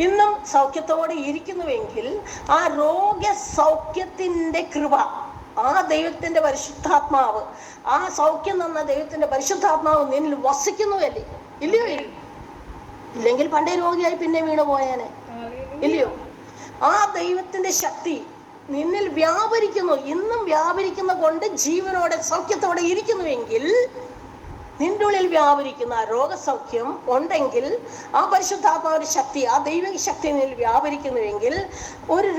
ഇന്നും സൗഖ്യത്തോടെ ഇരിക്കുന്നുവെങ്കിൽ ആ രോഗസൗഖ്യത്തിൻ്റെ കൃപ, ആ ദൈവത്തിന്റെ പരിശുദ്ധാത്മാവ്, ആ സൗഖ്യം തന്ന ദൈവത്തിന്റെ പരിശുദ്ധാത്മാവ് നിന്നിൽ വസിക്കുന്നുവല്ലേ? ഇല്ലയോ? ഇല്ലെങ്കിൽ പണ്ടേ രോഗിയായി പിന്നെ വീണു പോയാനെ, ഇല്ലയോ? ആ ദൈവത്തിന്റെ ശക്തി നിന്നിൽ വ്യാപരിക്കുന്നു, ഇന്നും വ്യാപരിക്കുന്ന കൊണ്ട് ജീവനോടെ സൗഖ്യത്തോടെ ഇരിക്കുന്നുവെങ്കിൽ, നിന്റെ ഉള്ളിൽ വ്യാപരിക്കുന്ന ആ രോഗസൗഖ്യം ഉണ്ടെങ്കിൽ, ആ പരിശുദ്ധാത്മാവിന്റെ ശക്തി, ആ ദൈവിക ശക്തി നിന്നിൽ വ്യാപരിക്കുന്നുവെങ്കിൽ, ഒരു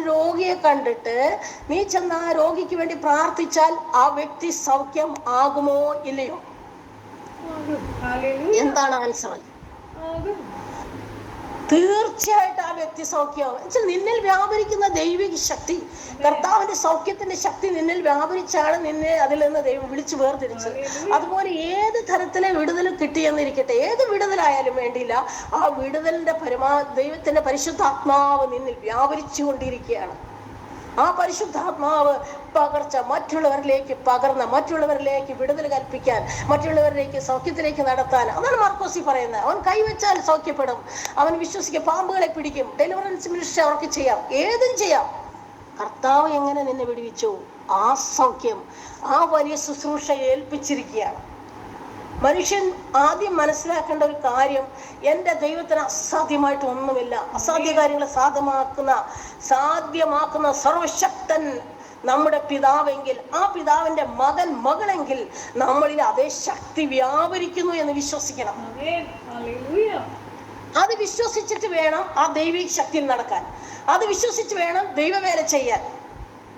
രോഗിയെ കണ്ടിട്ട് നീ ചെന്ന് ആ രോഗിക്ക് വേണ്ടി പ്രാർത്ഥിച്ചാൽ ആ വ്യക്തി സൗഖ്യം ആകുമോ ഇല്ലയോ? എന്താണ് ആൻസർ? തീർച്ചയായിട്ടും ആ വ്യക്തി സൗഖ്യമാകും. നിന്നിൽ വ്യാപരിക്കുന്ന ദൈവിക ശക്തി, കർത്താവിന്റെ സൗഖ്യത്തിന്റെ ശക്തി നിന്നിൽ വ്യാപരിച്ചാണ് നിന്നെ അതിൽ നിന്ന് ദൈവം വിളിച്ചു വേർതിരിച്ചത്. അതുപോലെ ഏത് തരത്തിലെ വിടുതൽ കിട്ടിയെന്നിരിക്കട്ടെ, ഏത് വിടുതലായാലും വേണ്ടിയില്ല, ആ വിടുതലിന്റെ ദൈവത്തിന്റെ പരിശുദ്ധാത്മാവ് നിന്നിൽ വ്യാപരിച്ചു കൊണ്ടിരിക്കുകയാണ്. ആ പരിശുദ്ധാത്മാവ് മറ്റുള്ളവരിലേക്ക് വിടുതൽ കൽപ്പിക്കാൻ, മറ്റുള്ളവരിലേക്ക് സൗഖ്യത്തിലേക്ക് നടത്താൻ. അതാണ് മാർക്കോസി പറയുന്നത്. അവൻ കൈവച്ചാൽ സൗഖ്യപ്പെടും, അവൻ വിശ്വസിക്കുക, പാമ്പുകളെ പിടിക്കും, ഡെലിവറൻസ് മിനിസ്ട്രി അവർക്ക് ചെയ്യാം, ഏതും ചെയ്യാം. കർത്താവ് എങ്ങനെ നിന്നെ വിടുവിച്ചു? ആ സൗഖ്യം, ആ വലിയ ശുശ്രൂഷ ഏൽപ്പിച്ചിരിക്കുകയാണ്. മനുഷ്യൻ ആദ്യം മനസ്സിലാക്കേണ്ട ഒരു കാര്യം, എൻ്റെ ദൈവത്തിന് അസാധ്യമായിട്ട് ഒന്നുമില്ല. അസാധ്യ കാര്യങ്ങളെ സാധ്യമാക്കുന്ന സർവശക്തൻ നമ്മുടെ പിതാവെങ്കിൽ, ആ പിതാവിന്റെ മകളെങ്കിൽ നമ്മളിൽ അതേ ശക്തി വ്യാപരിക്കുന്നു എന്ന് വിശ്വസിക്കണം. അത് വിശ്വസിച്ചിട്ട് വേണം ആ ദൈവിക ശക്തിയിൽ നടക്കാൻ, അത് വിശ്വസിച്ച് വേണം ദൈവവേല ചെയ്യാൻ.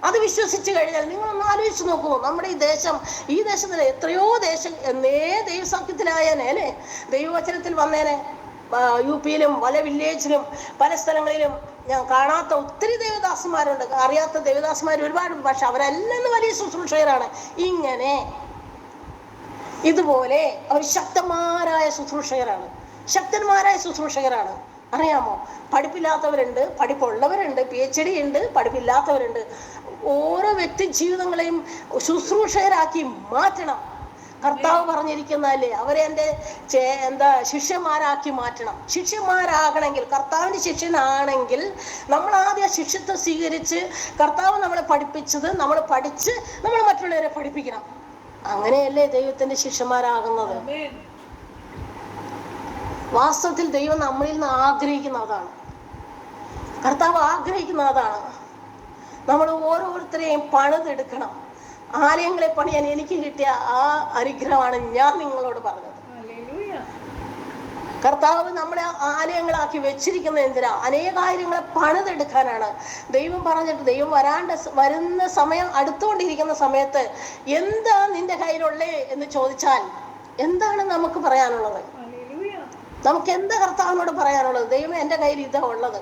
അത് വിശ്വസിച്ച് കഴിഞ്ഞാൽ നിങ്ങളൊന്ന് ആലോചിച്ച് നോക്കൂ, നമ്മുടെ ഈ ദേശത്തിൽ എത്രയോ ദേശം എന്നേ ദൈവസൗഖ്യത്തിലായേനെ അല്ലേ, ദൈവവചനത്തിൽ വന്നേനെ. UP-യിലും പല വില്ലേജിലും പല സ്ഥലങ്ങളിലും ഞാൻ കാണാത്ത ഒത്തിരി ദേവദാസന്മാരുണ്ട്, അറിയാത്ത ദേവദാസന്മാർ ഒരുപാടുണ്ട്. പക്ഷെ അവരെല്ലാം വലിയ ശുശ്രൂഷകരാണ്. ഇങ്ങനെ ഇതുപോലെ അവർ ശക്തന്മാരായ ശുശ്രൂഷകരാണ്. അറിയാമോ? പഠിപ്പില്ലാത്തവരുണ്ട്, പഠിപ്പുള്ളവരുണ്ട്, PhD ഉണ്ട്, പഠിപ്പില്ലാത്തവരുണ്ട്. ഓരോ വ്യക്തി ജീവിതങ്ങളെയും ശുശ്രൂഷകരാക്കി മാറ്റണം. കർത്താവ് പറഞ്ഞിരിക്കുന്നതല്ലേ, അവരെ എൻ്റെ ശിഷ്യന്മാരാക്കി മാറ്റണം. ശിഷ്യന്മാരാകണമെങ്കിൽ, കർത്താവിൻ്റെ ശിഷ്യനാണെങ്കിൽ നമ്മൾ ആദ്യം ശിഷ്യത്വം സ്വീകരിച്ച് കർത്താവ് നമ്മളെ പഠിപ്പിച്ചത് നമ്മൾ പഠിച്ച് നമ്മൾ മറ്റുള്ളവരെ പഠിപ്പിക്കണം. അങ്ങനെയല്ലേ ദൈവത്തിന്റെ ശിഷ്യന്മാരാകുന്നത്. വാസ്തവത്തിൽ ദൈവം നമ്മളിൽ നിന്ന് ആഗ്രഹിക്കുന്ന അതാണ്, കർത്താവ് ആഗ്രഹിക്കുന്ന അതാണ്. നമ്മൾ ഓരോരുത്തരെയും പണിതെടുക്കണം. ആലയങ്ങളെ പണിയാൻ എനിക്ക് കിട്ടിയ ആ അനുഗ്രഹമാണ് ഞാൻ നിങ്ങളോട് പറഞ്ഞത്. കർത്താവ് നമ്മളെ ആലയങ്ങളാക്കി വെച്ചിരിക്കുന്നത് എന്തിനാ? അനേകാര്യങ്ങളെ പണിതെടുക്കാനാണ്. ദൈവം പറഞ്ഞിട്ട്, ദൈവം വരുന്ന സമയം അടുത്തുകൊണ്ടിരിക്കുന്ന സമയത്ത് എന്താ നിന്റെ കയ്യിലുള്ളേ എന്ന് ചോദിച്ചാൽ എന്താണ് നമുക്ക് പറയാനുള്ളത്? നമുക്ക് എന്താ കർത്താവിനോട് പറയാനുള്ളത്? ദൈവം എൻ്റെ കയ്യിൽ ഇതാ ഉള്ളത്,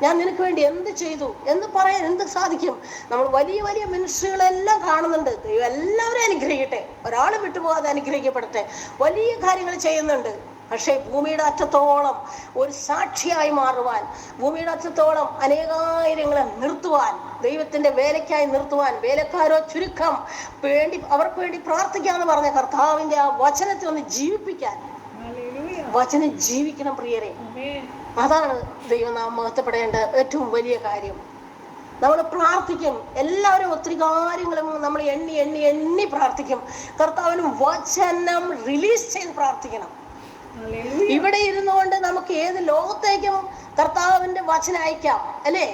ഞാൻ നിനക്ക് വേണ്ടി എന്ത് ചെയ്തു എന്ന് പറയാൻ എന്ത് സാധിക്കും? നമ്മൾ വലിയ വലിയ മിനിസ്ട്രികളെല്ലാം കാണുന്നുണ്ട്. ദൈവം എല്ലാവരും അനുഗ്രഹിക്കട്ടെ, ഒരാൾ വിട്ടുപോകാതെ അനുഗ്രഹിക്കപ്പെടട്ടെ. വലിയ കാര്യങ്ങൾ ചെയ്യുന്നുണ്ട്. പക്ഷേ ഭൂമിയുടെ അറ്റത്തോളം ഒരു സാക്ഷിയായി മാറുവാൻ, ഭൂമിയുടെ അറ്റത്തോളം അനേകായിരങ്ങളെ നിർത്തുവാൻ, ദൈവത്തിന്റെ വേലയ്ക്കായി നിർത്തുവാൻ, വേലക്കാരോ ചുരുക്കം അവർക്ക് വേണ്ടി പ്രാർത്ഥിക്കാന്ന് പറഞ്ഞ കർത്താവിന്റെ ആ വചനത്തെ ഒന്ന് ജീവിപ്പിക്കാൻ, വചനം ജീവിക്കണം പ്രിയരെ. അതാണ് ദൈവം നാം മഹത്വപ്പെടേണ്ട ഏറ്റവും വലിയ കാര്യം. നമ്മൾ പ്രാർത്ഥിക്കും, എല്ലാവരും ഒത്തിരി കാര്യങ്ങളും നമ്മൾ എണ്ണി എണ്ണി എണ്ണി പ്രാർത്ഥിക്കും. കർത്താവിന് വചനം റിലീസ് ചെയ്ത് പ്രാർത്ഥിക്കണം. ഇവിടെ ഇരുന്നുകൊണ്ട് നമുക്ക് ഏത് ലോകത്തേക്കും കർത്താവിന്റെ വചനം അയക്കാം, അല്ലേ?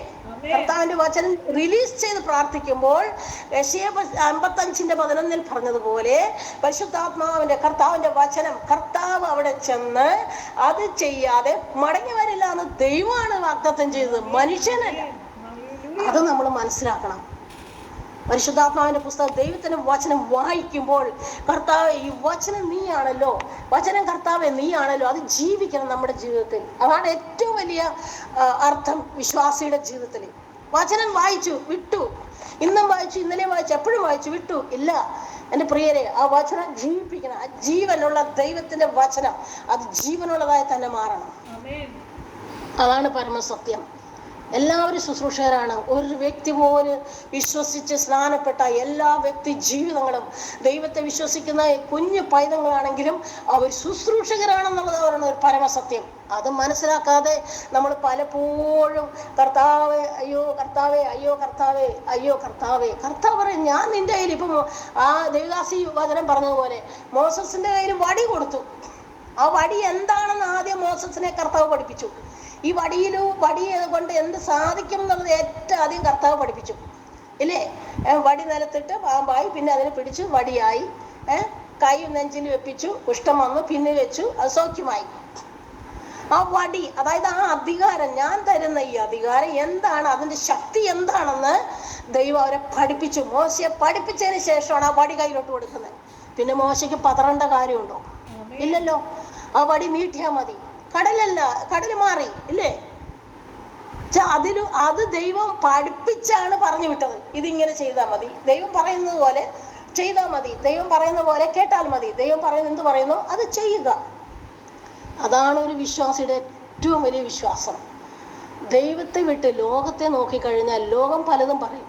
കർത്താവിന്റെ വചനം റിലീസ് ചെയ്ത് പ്രാർത്ഥിക്കുമ്പോൾ യെശയ്യാ 55:11 പറഞ്ഞതുപോലെ പരിശുദ്ധാത്മാവിന്റെ കർത്താവിന്റെ വചനം, കർത്താവ് അവിടെ ചെന്ന് അത് ചെയ്യാതെ മടങ്ങി വരില്ല എന്ന് ദൈവമാണ് വാഗ്ദത്തം ചെയ്തത്, മനുഷ്യനല്ല. അത് നമ്മൾ മനസ്സിലാക്കണം. പരിശുദ്ധാത്മാവിന്റെ പുസ്തകം, ദൈവത്തിന്റെ വചനം വായിക്കുമ്പോൾ കർത്താവ് ഈ വചനം നീയാണല്ലോ, വചനം കർത്താവെ നീയാണല്ലോ, അത് ജീവിക്കണം നമ്മുടെ ജീവിതത്തിൽ. അതാണ് ഏറ്റവും വലിയ അർത്ഥം വിശ്വാസിയുടെ ജീവിതത്തിൽ. വചനം വായിച്ചു വിട്ടു, ഇന്നും വായിച്ചു, ഇന്നലെ വായിച്ചു, എപ്പോഴും വായിച്ചു വിട്ടു ഇല്ല. എൻ്റെ പ്രിയരെ, ആ വചനം ജീവിപ്പിക്കണം. ആ ജീവനുള്ള ദൈവത്തിന്റെ വചനം അത് ജീവനുള്ളതായി തന്നെ മാറണം. അതാണ് പരമസത്യം. എല്ലാവരും ശുശ്രൂഷകരാണ്. ഒരു വ്യക്തി പോലും വിശ്വസിച്ച് സ്നാനപ്പെട്ട എല്ലാ വ്യക്തി ജീവിതങ്ങളും, ദൈവത്തെ വിശ്വസിക്കുന്ന കുഞ്ഞു പൈതങ്ങളാണെങ്കിലും അവർ ശുശ്രൂഷകരാണെന്നുള്ളത് അവരാണ് ഒരു പരമസത്യം. അത് മനസ്സിലാക്കാതെ നമ്മൾ പലപ്പോഴും കർത്താവേ അയ്യോ കർത്താവേ അയ്യോ കർത്താവേ അയ്യോ കർത്താവേ. കർത്താവ് പറയും, ഞാൻ നിന്റെ കയ്യിൽ, ഇപ്പം ആ ദേവദാസി വചനം പറഞ്ഞതുപോലെ മോസസിന്റെ കയ്യിൽ വടി കൊടുത്തു. ആ വടി എന്താണെന്ന് ആദ്യം മോസസിനെ കർത്താവ് പഠിപ്പിച്ചു. ഈ വടി കൊണ്ട് എന്ത് സാധിക്കും എന്നുള്ളത് ഏറ്റവും ആദ്യം കർത്താവ് പഠിപ്പിച്ചു, ഇല്ലേ? വടി നിലത്തിട്ട് പാമ്പായി, പിന്നെ അതിനെ പിടിച്ചു വടിയായി, കൈ നെഞ്ചിൽ വെപ്പിച്ചു, കുഷ്ഠം വന്നു, പിന്നെ വെച്ചു, അത് സൗഖ്യമായി. ആ വടി, അതായത് ആ അധികാരം, ഞാൻ തരുന്ന ഈ അധികാരം എന്താണ്, അതിന്റെ ശക്തി എന്താണെന്ന് ദൈവം അവരെ പഠിപ്പിച്ചു. മോശയെ പഠിപ്പിച്ചതിന് ശേഷമാണ് ആ വടി കയ്യിലോട്ട് കൊടുക്കുന്നത്. പിന്നെ മോശയ്ക്ക് പതറേണ്ട കാര്യമുണ്ടോ? ഇല്ലല്ലോ. ആ വടി നീട്ടിയാൽ മതി, കടല് മാറി, ഇല്ലേ? അത് ദൈവം പഠിപ്പിച്ചാണ് പറഞ്ഞു വിട്ടത്. ഇതിങ്ങനെ ചെയ്താൽ മതി, ദൈവം പറയുന്നത് പോലെ ചെയ്താൽ മതി, ദൈവം പറയുന്ന പോലെ കേട്ടാൽ മതി, ദൈവം പറയുന്നത് എന്ത് പറയുന്നു അത് ചെയ്യുക. അതാണ് ഒരു വിശ്വാസിയുടെ ഏറ്റവും വലിയ വിശ്വാസം. ദൈവത്തെ വിട്ട് ലോകത്തെ നോക്കിക്കഴിഞ്ഞാൽ ലോകം പലതും പറയും.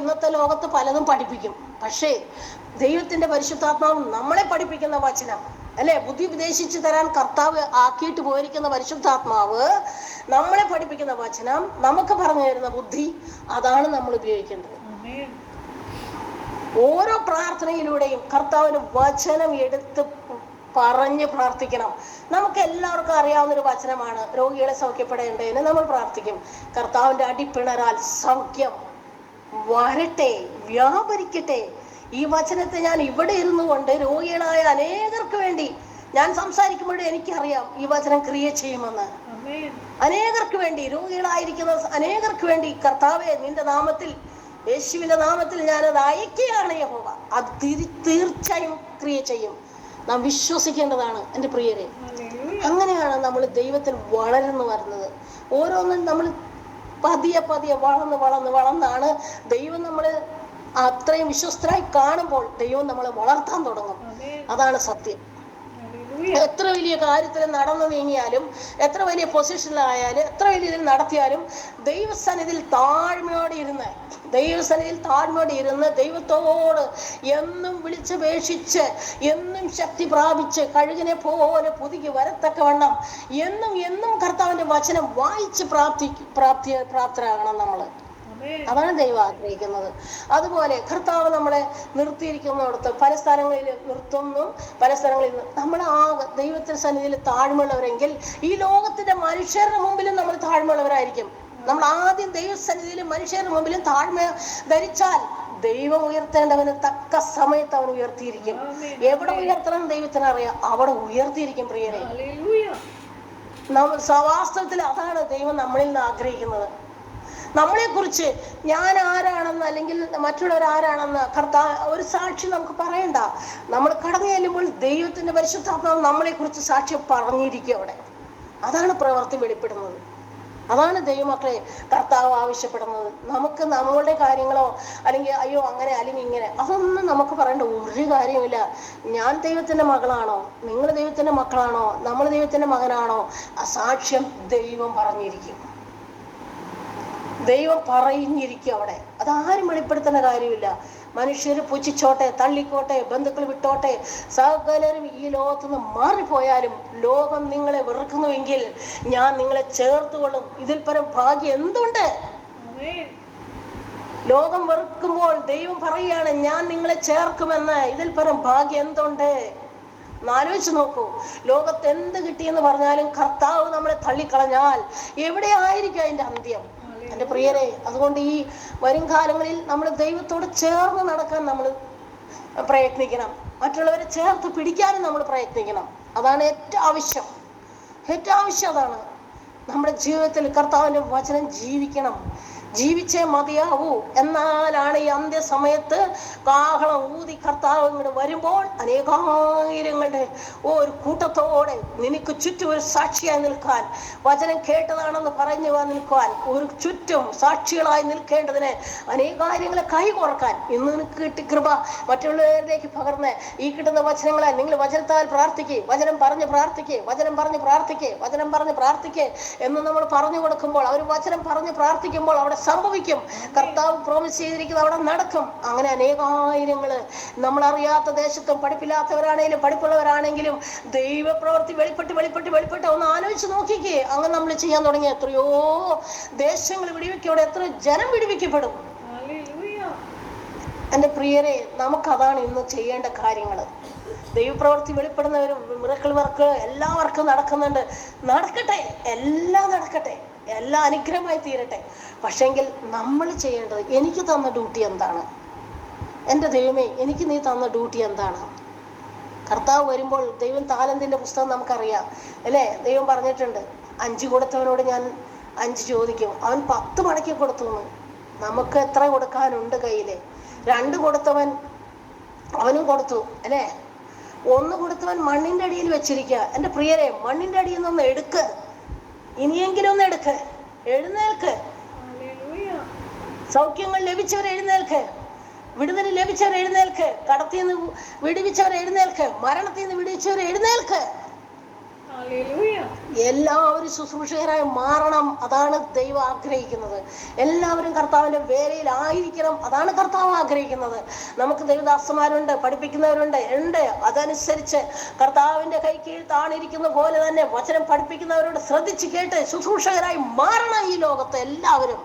ഇന്നത്തെ ലോകത്ത് പലതും പഠിപ്പിക്കും. പക്ഷേ ദൈവത്തിന്റെ പരിശുദ്ധാത്മാവ് നമ്മളെ പഠിപ്പിക്കുന്ന വചനം, അല്ലെ? ബുദ്ധി ഉപദേശിച്ചു തരാൻ കർത്താവ് ആക്കിയിട്ട് പോയിരിക്കുന്ന പരിശുദ്ധാത്മാവ് നമ്മളെ പഠിപ്പിക്കുന്ന വചനം, നമുക്ക് പറഞ്ഞു തരുന്ന ബുദ്ധി, അതാണ് നമ്മൾ ഉപയോഗിക്കേണ്ടത്. ഓരോ പ്രാർത്ഥനയിലൂടെയും കർത്താവിന് വചനം എടുത്ത് പറഞ്ഞ് പ്രാർത്ഥിക്കണം. നമുക്ക് എല്ലാവർക്കും അറിയാവുന്നൊരു വചനമാണ്, രോഗികളെ സൗഖ്യപ്പെടേണ്ടതിന് നമ്മൾ പ്രാർത്ഥിക്കും, കർത്താവിന്റെ അടിപ്പിണരാൽ സൗഖ്യം വരട്ടെ, വ്യാപരിക്കട്ടെ. ഈ വചനത്തെ ഞാൻ ഇവിടെ ഇരുന്നു കൊണ്ട് രോഗികളായ അനേകർക്ക് വേണ്ടി ഞാൻ സംസാരിക്കുമ്പോഴേ എനിക്കറിയാം ഈ വചനം ക്രിയ ചെയ്യുമെന്ന്. അനേകർക്ക് വേണ്ടി, രോഗികളായിരിക്കുന്ന അനേകർക്ക് വേണ്ടി, കർത്താവെ നിന്റെ നാമത്തിൽ, യേശുവിന്റെ നാമത്തിൽ ഞാനത് അയക്കുകയാണ് യഹോവ, അത് തീർച്ചയായും ക്രിയ ചെയ്യും. നാം വിശ്വസിക്കേണ്ടതാണ് എൻ്റെ പ്രിയരെ. അങ്ങനെയാണ് നമ്മൾ ദൈവത്തിൽ വളർന്നു വരുന്നത്. ഓരോന്നും നമ്മൾ പതിയെ പതിയെ വളർന്നാണ് ദൈവം നമ്മളെ അത്രയും വിശ്വസ്തരായി കാണുമ്പോൾ ദൈവം നമ്മളെ വളർത്താൻ തുടങ്ങും. അതാണ് സത്യം. എത്ര വലിയ കാര്യത്തിൽ നടന്നു നീങ്ങിയാലും, എത്ര വലിയ പൊസിഷനിലായാലും, എത്ര വലിയ ഇതിൽ നടത്തിയാലും ദൈവസന്നിധിയിൽ താഴ്മയോടെ ഇരുന്ന് ദൈവത്തോട് എന്നും വിളിച്ചപേക്ഷിച്ച്, എന്നും ശക്തി പ്രാപിച്ച്, കഴുകിനെ പോലെ പുതുക്കി വരത്തക്കവണ്ണം എന്നും കർത്താവിന്റെ വചനം വായിച്ച് പ്രാപ്തരാകണം നമ്മൾ. അതാണ് ദൈവം ആഗ്രഹിക്കുന്നത്. അതുപോലെ കർത്താവ് നമ്മളെ നിർത്തിയിരിക്കുന്നിടത്ത് പല സ്ഥലങ്ങളിൽ നിർത്തുന്നു, പല സ്ഥലങ്ങളിൽ നമ്മൾ ദൈവത്തിന്റെ സന്നിധിയിൽ താഴ്മയുള്ളവരെങ്കിൽ ഈ ലോകത്തിന്റെ മനുഷ്യരുടെ മുമ്പിലും നമ്മൾ താഴ്മയുള്ളവരായിരിക്കും. നമ്മൾ ആദ്യം ദൈവസന്നിധിയിലും മനുഷ്യരുടെ മുമ്പിലും താഴ്മ ധരിച്ചാൽ ദൈവം ഉയർത്തേണ്ടവന് തക്ക സമയത്ത് അവൻ ഉയർത്തിയിരിക്കും. എവിടെ ഉയർത്തണം ദൈവത്തിന് അറിയാം, അവിടെ ഉയർത്തിയിരിക്കും പ്രിയരെ. വാസ്തവത്തിൽ അതാണ് ദൈവം നമ്മളിൽ നിന്ന് ആഗ്രഹിക്കുന്നത്. നമ്മളെ കുറിച്ച് ഞാൻ ആരാണെന്ന് അല്ലെങ്കിൽ മറ്റുള്ളവർ ആരാണെന്ന് ഒരു സാക്ഷി നമുക്ക് പറയണ്ട. നമ്മൾ കടന്നു ചെല്ലുമ്പോൾ ദൈവത്തിന്റെ പരിശുദ്ധാത്മാവ് നമ്മളെ കുറിച്ച് സാക്ഷ്യം പറഞ്ഞിരിക്കും അവിടെ. അതാണ് പ്രവൃത്തി വെളിപ്പെടുന്നത്. അതാണ് ദൈവമക്കളെ കർത്താവ് ആവശ്യപ്പെടുന്നത്. നമുക്ക് നമ്മളുടെ കാര്യങ്ങളോ അല്ലെങ്കിൽ അയ്യോ അങ്ങനെ അല്ലെങ്കിൽ ഇങ്ങനെ അതൊന്നും നമുക്ക് പറയേണ്ട ഒരു കാര്യമില്ല. ഞാൻ ദൈവത്തിന്റെ മകളാണോ, നിങ്ങൾ ദൈവത്തിന്റെ മക്കളാണോ, നമ്മൾ ദൈവത്തിന്റെ മകനാണോ, ആ സാക്ഷ്യം ദൈവം പറഞ്ഞിരിക്കും. ദൈവം പറഞ്ഞിരിക്കും അവിടെ. അതാരും വെളിപ്പെടുത്തേണ്ട കാര്യമില്ല. മനുഷ്യർ പുച്ഛിച്ചോട്ടെ, തള്ളിക്കോട്ടെ, ബന്ധുക്കൾ വിട്ടോട്ടെ, സകലരും ഈ ലോകത്തുനിന്ന് മാറിപ്പോയാലും ലോകം നിങ്ങളെ വെറുക്കുന്നുവെങ്കിൽ ഞാൻ നിങ്ങളെ ചേർത്തുകൊള്ളും. ഇതിൽ പരം ഭാഗ്യം എന്തുണ്ട്? ലോകം വെറുക്കുമ്പോൾ ദൈവം പറയുകയാണ് ഞാൻ നിങ്ങളെ ചേർക്കുമെന്ന്. ഇതിൽ പരം ഭാഗ്യം എന്തുണ്ട്? ആലോചിച്ച് നോക്കൂ. ലോകത്ത് എന്ത് കിട്ടിയെന്ന് പറഞ്ഞാലും കർത്താവ് നമ്മളെ തള്ളിക്കളഞ്ഞാൽ എവിടെയായിരിക്കും അതിന്റെ അന്ത്യം? എൻ്റെ പ്രിയരെ, അതുകൊണ്ട് ഈ വരും കാലങ്ങളിൽ നമ്മൾ ദൈവത്തോട് ചേർന്ന് നടക്കാൻ നമ്മൾ പ്രയത്നിക്കണം. മറ്റുള്ളവരെ ചേർത്ത് പിടിക്കാനും നമ്മൾ പ്രയത്നിക്കണം. അതാണ് ഏറ്റവും ആവശ്യം. അതാണ് നമ്മുടെ ജീവിതത്തിൽ കർത്താവിൻ്റെ വചനം ജീവിക്കണം. ജീവിച്ചേ മതിയാവൂ. എന്നാലാണ് ഈ അന്ത്യസമയത്ത് കാഹളം ഊതി കർത്താവ് ഇങ്ങോട്ട് വരുമ്പോൾ അനേകായിരങ്ങളുടെ ഒരു കൂട്ടത്തോടെ നിനക്ക് ചുറ്റും ഒരു സാക്ഷിയായി നിൽക്കാൻ, വചനം കേട്ടതാണെന്ന് പറഞ്ഞു നിൽക്കാൻ, ഒരു ചുറ്റും സാക്ഷികളായി നിൽക്കേണ്ടതിന് അനേകായിരങ്ങളെ കൈകോർക്കാൻ ഇന്ന് നിനക്ക് കിട്ടി കൃപ മറ്റുള്ളവരിലേക്ക് പകർന്ന് ഈ കിട്ടുന്ന വചനങ്ങളെ നിങ്ങൾ വചനത്താൽ പ്രാർത്ഥിക്കേ, വചനം പറഞ്ഞ് പ്രാർത്ഥിക്കേ എന്ന് നമ്മൾ പറഞ്ഞു കൊടുക്കുമ്പോൾ, അവർ വചനം പറഞ്ഞ് പ്രാർത്ഥിക്കുമ്പോൾ അവിടെ സംഭവിക്കും. കർത്താവ് പ്രോമിസ് ചെയ്തിരിക്കുന്നത് അവിടെ നടക്കും. അങ്ങനെ അനേകായിരങ്ങള് നമ്മളറിയാത്ത ദേശത്തും പഠിപ്പില്ലാത്തവരാണെങ്കിലും പഠിപ്പുള്ളവരാണെങ്കിലും ദൈവപ്രവൃത്തി വെളിപ്പെട്ട് ഒന്ന് ആലോചിച്ച് നോക്കിക്കേ. അങ്ങനെ നമ്മൾ ചെയ്യാൻ തുടങ്ങിയ എത്രയോ ദേശങ്ങൾ വിടിവിക്കോടെ, എത്ര ജനം വിടിവിക്കപ്പെടും. എൻ്റെ പ്രിയരെ, നമുക്കതാണ് ഇന്ന് ചെയ്യേണ്ട കാര്യങ്ങൾ. ദൈവപ്രവൃത്തി വെളിപ്പെടുന്നവരും മിറക്കിൾ വർക്ക് എല്ലാവർക്കും നടക്കുന്നുണ്ട്. നടക്കട്ടെ, എല്ലാം നടക്കട്ടെ, എല്ലാം അനുഗ്രഹമായി തീരട്ടെ. പക്ഷെങ്കിൽ നമ്മൾ ചെയ്യേണ്ടത്, എനിക്ക് തന്ന ഡ്യൂട്ടി എന്താണ്? എൻ്റെ ദൈവമേ, എനിക്ക് നീ തന്ന ഡ്യൂട്ടി എന്താണ്? കർത്താവ് വരുമ്പോൾ ദൈവം താലന്തിൻ്റെ പുസ്തകം നമുക്കറിയാം അല്ലേ? ദൈവം പറഞ്ഞിട്ടുണ്ട്, 5 കൊടുത്തവനോട് ഞാൻ 5 ചോദിക്കും, അവൻ 10 മടക്കി കൊടുത്തു. നമുക്ക് എത്ര കൊടുക്കാനുണ്ട് കയ്യിൽ? 2 കൊടുത്തവൻ അവനും കൊടുത്തു അല്ലേ? 1 കൊടുത്തവൻ മണ്ണിൻ്റെ അടിയിൽ വെച്ചിരിക്കുക. എൻ്റെ പ്രിയരെ, മണ്ണിൻ്റെ അടിയിൽ നിന്നൊന്ന് എടുക്ക്, ഇനിയെങ്കിലും ഒന്ന് എടുക്ക്, എഴുന്നേൽക്ക്. സൗഖ്യങ്ങൾ ലഭിച്ചവർ എഴുന്നേൽക്ക്, വിടുതൽ ലഭിച്ചവർ എഴുന്നേൽക്ക്, കടത്തിൽ നിന്ന് വിടുവിച്ചവർ എഴുന്നേൽക്ക്, മരണത്തിൽ നിന്ന് വിടുവിച്ചവർ എഴുന്നേൽക്ക്. എല്ലാവരും ശുശ്രൂഷകരായി മാറണം. അതാണ് ദൈവം ആഗ്രഹിക്കുന്നത്. എല്ലാവരും കർത്താവിന്റെ വേലയിൽ ആയിരിക്കണം. അതാണ് കർത്താവ് ആഗ്രഹിക്കുന്നത്. നമുക്ക് ദൈവദാസന്മാരുണ്ട്, പഠിപ്പിക്കുന്നവരുണ്ട്. അതനുസരിച്ച് കർത്താവിന്റെ കൈ കീഴിൽ താണിരിക്കുന്ന പോലെ തന്നെ വചനം പഠിപ്പിക്കുന്നവരോട് ശ്രദ്ധിച്ച് കേട്ട് ശുശ്രൂഷകരായി മാറണം. ഈ ലോകത്ത് എല്ലാവരും,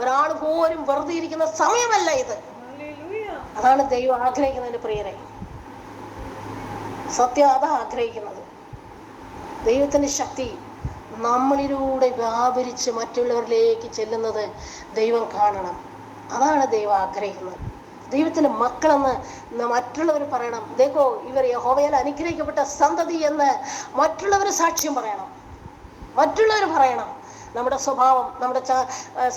ഒരാൾ പോലും വെറുതെ ഇരിക്കുന്ന സമയമല്ല ഇത്. അതാണ് ദൈവം ആഗ്രഹിക്കുന്നതിന്റെ പ്രിയരെ. സത്യം അതാ ആഗ്രഹിക്കുന്നത്. ദൈവത്തിന്റെ ശക്തി നമ്മളിലൂടെ വ്യാപരിച്ച് മറ്റുള്ളവരിലേക്ക് ചെല്ലുന്നത് ദൈവം കാണണം. അതാണ് ദൈവം ആഗ്രഹിക്കുന്നത്. ദൈവത്തിന്റെ മക്കളെന്ന് മറ്റുള്ളവർ പറയണം. ദേഖോ, ഇവർ യഹോവയാൽ അനുഗ്രഹിക്കപ്പെട്ട സന്തതി എന്ന് മറ്റുള്ളവർ സാക്ഷ്യം പറയണം. നമ്മുടെ സ്വഭാവം, നമ്മുടെ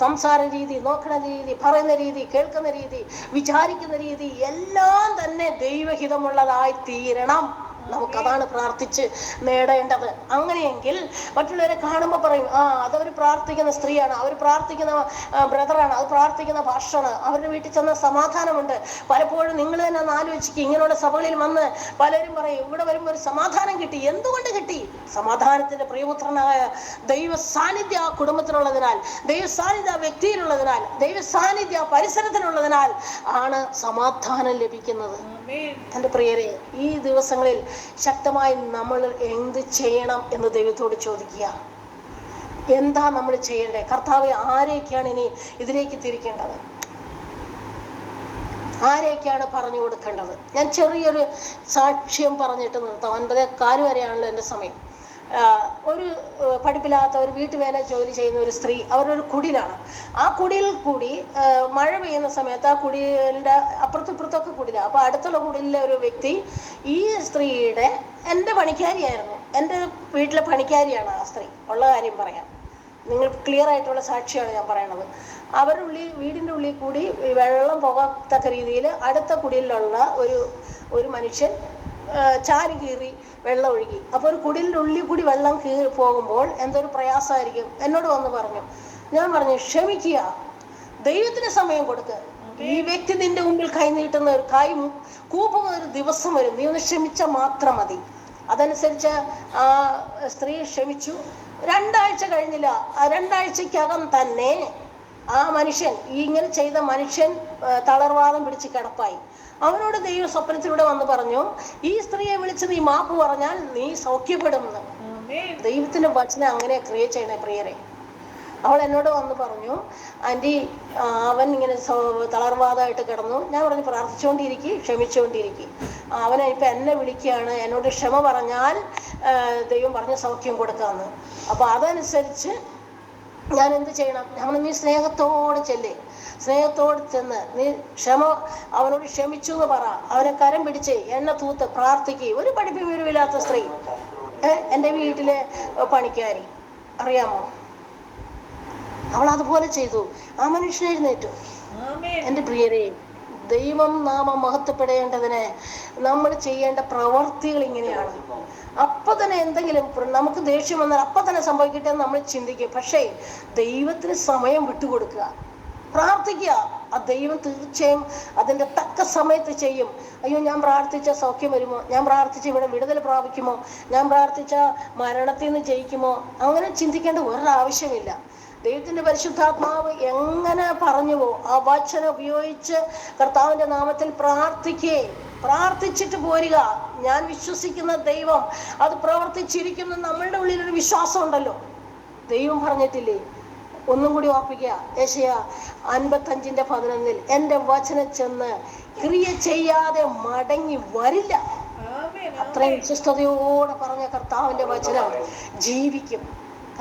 സംസാര രീതി, നോക്കുന്ന രീതി, പറയുന്ന രീതി, കേൾക്കുന്ന രീതി, വിചാരിക്കുന്ന രീതി എല്ലാം തന്നെ ദൈവഹിതമുള്ളതായി തീരണം. നമുക്കതാണ് പ്രാർത്ഥിച്ച് നേടേണ്ടത്. അങ്ങനെയെങ്കിൽ മറ്റുള്ളവരെ കാണുമ്പോൾ പറയും, അതവർ പ്രാർത്ഥിക്കുന്ന സ്ത്രീയാണ്, അവർ പ്രാർത്ഥിക്കുന്ന ബ്രദറാണ്, അത് പ്രാർത്ഥിക്കുന്ന ഭാഷയാണ്, അവരുടെ വീട്ടിൽ ചെന്ന സമാധാനമുണ്ട്. പലപ്പോഴും നിങ്ങൾ തന്നെ ഒന്ന് ആലോചിക്കുക, ഇങ്ങനെയുള്ള സഭകളിൽ വന്ന് പലരും പറയും, ഇവിടെ വരുമ്പോൾ ഒരു സമാധാനം കിട്ടി. എന്തുകൊണ്ട് കിട്ടി? സമാധാനത്തിന്റെ പ്രിയപുത്രനായ ദൈവ സാന്നിധ്യ ആ കുടുംബത്തിനുള്ളതിനാൽ, ദൈവ സാന്നിധ്യ ആ വ്യക്തിയിലുള്ളതിനാൽ, ദൈവ സാന്നിധ്യ ആ പരിസരത്തിനുള്ളതിനാൽ ആണ് സമാധാനം ലഭിക്കുന്നത്. എൻ്റെ പ്രിയരെ, ഈ ദിവസങ്ങളിൽ ശക്തമായി നമ്മൾ എന്ത് ചെയ്യണം എന്ന് ദൈവത്തോട് ചോദിക്കുക. എന്താ നമ്മൾ ചെയ്യേണ്ടത്? കർത്താവെ, ആരെയൊക്കെയാണ് ഇനി ഇതിലേക്ക് തിരിക്കേണ്ടത്? ആരെയൊക്കെയാണ് പറഞ്ഞു കൊടുക്കേണ്ടത്? ഞാൻ ചെറിയൊരു സാക്ഷ്യം പറഞ്ഞിട്ട് നിർത്താം. 9:15 വരെയാണല്ലോ എൻ്റെ സമയം. ഒരു പഠിപ്പില്ലാത്ത ഒരു വീട്ടുവേല ജോലി ചെയ്യുന്ന ഒരു സ്ത്രീ, അവരൊരു കുടിലാണ്. ആ കുടിയിൽ കൂടി മഴ പെയ്യുന്ന സമയത്ത് ആ കുടിലിൻ്റെ അപ്പുറത്തിപ്പുറത്തൊക്കെ കുടിലാണ്. അപ്പോൾ അടുത്തുള്ള കുടിലിലെ ഒരു വ്യക്തി ഈ സ്ത്രീയുടെ, എൻ്റെ പണിക്കാരിയായിരുന്നു, എൻ്റെ വീട്ടിലെ പണിക്കാരിയാണ് ആ സ്ത്രീ, ഉള്ള കാര്യം പറയാം, നിങ്ങൾ ക്ലിയർ ആയിട്ടുള്ള സാക്ഷിയാണ് ഞാൻ പറയണത്. അവരുടെ വീടിൻ്റെ ഉള്ളിൽ കൂടി വെള്ളം പോകത്തക്ക രീതിയിൽ അടുത്ത കുടിയിലുള്ള ഒരു മനുഷ്യൻ ചാല് കീറി വെള്ളം ഒഴുകി. അപ്പോൾ ഒരു കുടിലിൻ്റെ ഉള്ളിൽ കൂടി വെള്ളം കീറി പോകുമ്പോൾ എന്തൊരു പ്രയാസമായിരിക്കും. എന്നോട് വന്ന് പറഞ്ഞു. ഞാൻ പറഞ്ഞു, ക്ഷമിക്കുക, ദൈവത്തിന് സമയം കൊടുക്കുക. ഈ വ്യക്തി നിന്റെ മുമ്പിൽ കൈ നീട്ടുന്ന ഒരു കൈ കൂപ്പുന്ന ഒരു ദിവസം വരും, നീ ഒന്ന് ക്ഷമിച്ചാൽ മാത്രം മതി. അതനുസരിച്ച് ആ സ്ത്രീ ക്ഷമിച്ചു. 2 ആഴ്ച കഴിഞ്ഞില്ല, ആ 2 ആഴ്ചക്കകം തന്നെ ആ മനുഷ്യൻ, ഇങ്ങനെ ചെയ്ത മനുഷ്യൻ തളർവാദം പിടിച്ച് കിടപ്പായി. അവനോട് ദൈവം സ്വപ്നത്തിലൂടെ വന്ന് പറഞ്ഞു, ഈ സ്ത്രീയെ വിളിച്ച് നീ മാപ്പ് പറഞ്ഞാൽ നീ സൗഖ്യപ്പെടുമെന്ന്. ദൈവത്തിന്റെ വചനം അങ്ങനെ ക്രിയേറ്റ് ചെയ്യണേ പ്രിയരെ. അവൾ എന്നോട് വന്ന് പറഞ്ഞു, ആൻറ്റി, അവൻ ഇങ്ങനെ തളർവാദമായിട്ട് കിടന്നു. ഞാൻ പറഞ്ഞു, പ്രാർത്ഥിച്ചുകൊണ്ടിരിക്കും, ക്ഷമിച്ചുകൊണ്ടിരിക്കും. അവനെ ഇപ്പം എന്നെ വിളിക്കുകയാണ്, എന്നോട് ക്ഷമ പറഞ്ഞാൽ ദൈവം പറഞ്ഞ് സൗഖ്യം കൊടുക്കാമെന്ന്. അപ്പോൾ അതനുസരിച്ച് ഞാൻ എന്ത് ചെയ്യണം? നമ്മൾ നീ സ്നേഹത്തോടെ ചെല്ലേ, സ്നേഹത്തോട് ചെന്ന് നീ അവനോട് ക്ഷമിച്ചു എന്ന് പറ. അവനെ കരം പിടിച്ച് എണ്ണ തൂത്ത് പ്രാർത്ഥിക്കുക. ഒരു പഠിപ്പും വിവരമില്ലാത്ത സ്ത്രീ, എൻ്റെ വീട്ടിലെ പണിക്കാരി, അറിയാമോ, അവൾ അതുപോലെ ചെയ്തു. ആ മനുഷ്യൻ എഴുന്നേറ്റു. എൻ്റെ പ്രിയരെ, ദൈവം നാമം മഹത്വപ്പെടേണ്ടതിന് നമ്മൾ ചെയ്യേണ്ട പ്രവർത്തികൾ ഇങ്ങനെയാണ്. അപ്പൊ തന്നെ എന്തെങ്കിലും നമുക്ക് ദേഷ്യം വന്നാൽ അപ്പൊ തന്നെ സംഭവിക്കട്ടെ എന്ന് നമ്മൾ ചിന്തിക്കും. പക്ഷേ ദൈവത്തിന് സമയം വിട്ടുകൊടുക്കുക, പ്രാർത്ഥിക്കുക. ആ ദൈവം തീർച്ചയായും അതിൻ്റെ തക്ക സമയത്ത് ചെയ്യും. അയ്യോ, ഞാൻ പ്രാർത്ഥിച്ച സൗഖ്യം വരുമോ, ഞാൻ പ്രാർത്ഥിച്ച ഇവിടെ വിടുതൽ പ്രാപിക്കുമോ, ഞാൻ പ്രാർത്ഥിച്ച മരണത്തിൽ നിന്ന് ജയിക്കുമോ, അങ്ങനെ ചിന്തിക്കേണ്ട ഒരാവശ്യമില്ല. ദൈവത്തിന്റെ പരിശുദ്ധാത്മാവ് എങ്ങനെ പറഞ്ഞുവോ ആ വചനം ഉപയോഗിച്ച് കർത്താവിന്റെ നാമത്തിൽ പ്രാർത്ഥിച്ചിട്ട് പോരുക. ഞാൻ വിശ്വസിക്കുന്ന ദൈവം അത് പ്രവർത്തിച്ചിരിക്കുന്ന നമ്മളുടെ ഉള്ളിലൊരു വിശ്വാസം ഉണ്ടല്ലോ. ദൈവം പറഞ്ഞിട്ടില്ലേ? ഒന്നും കൂടി ഓർപ്പിക്കുക, യെശയ്യാ 55:11 എൻ്റെ വചനം ചെന്ന് ക്രിയ ചെയ്യാതെ മടങ്ങി വരില്ല. അത്രയും വിശ്വസ്തയോടെ പറഞ്ഞ കർത്താവിന്റെ വചനം ജീവിക്കും.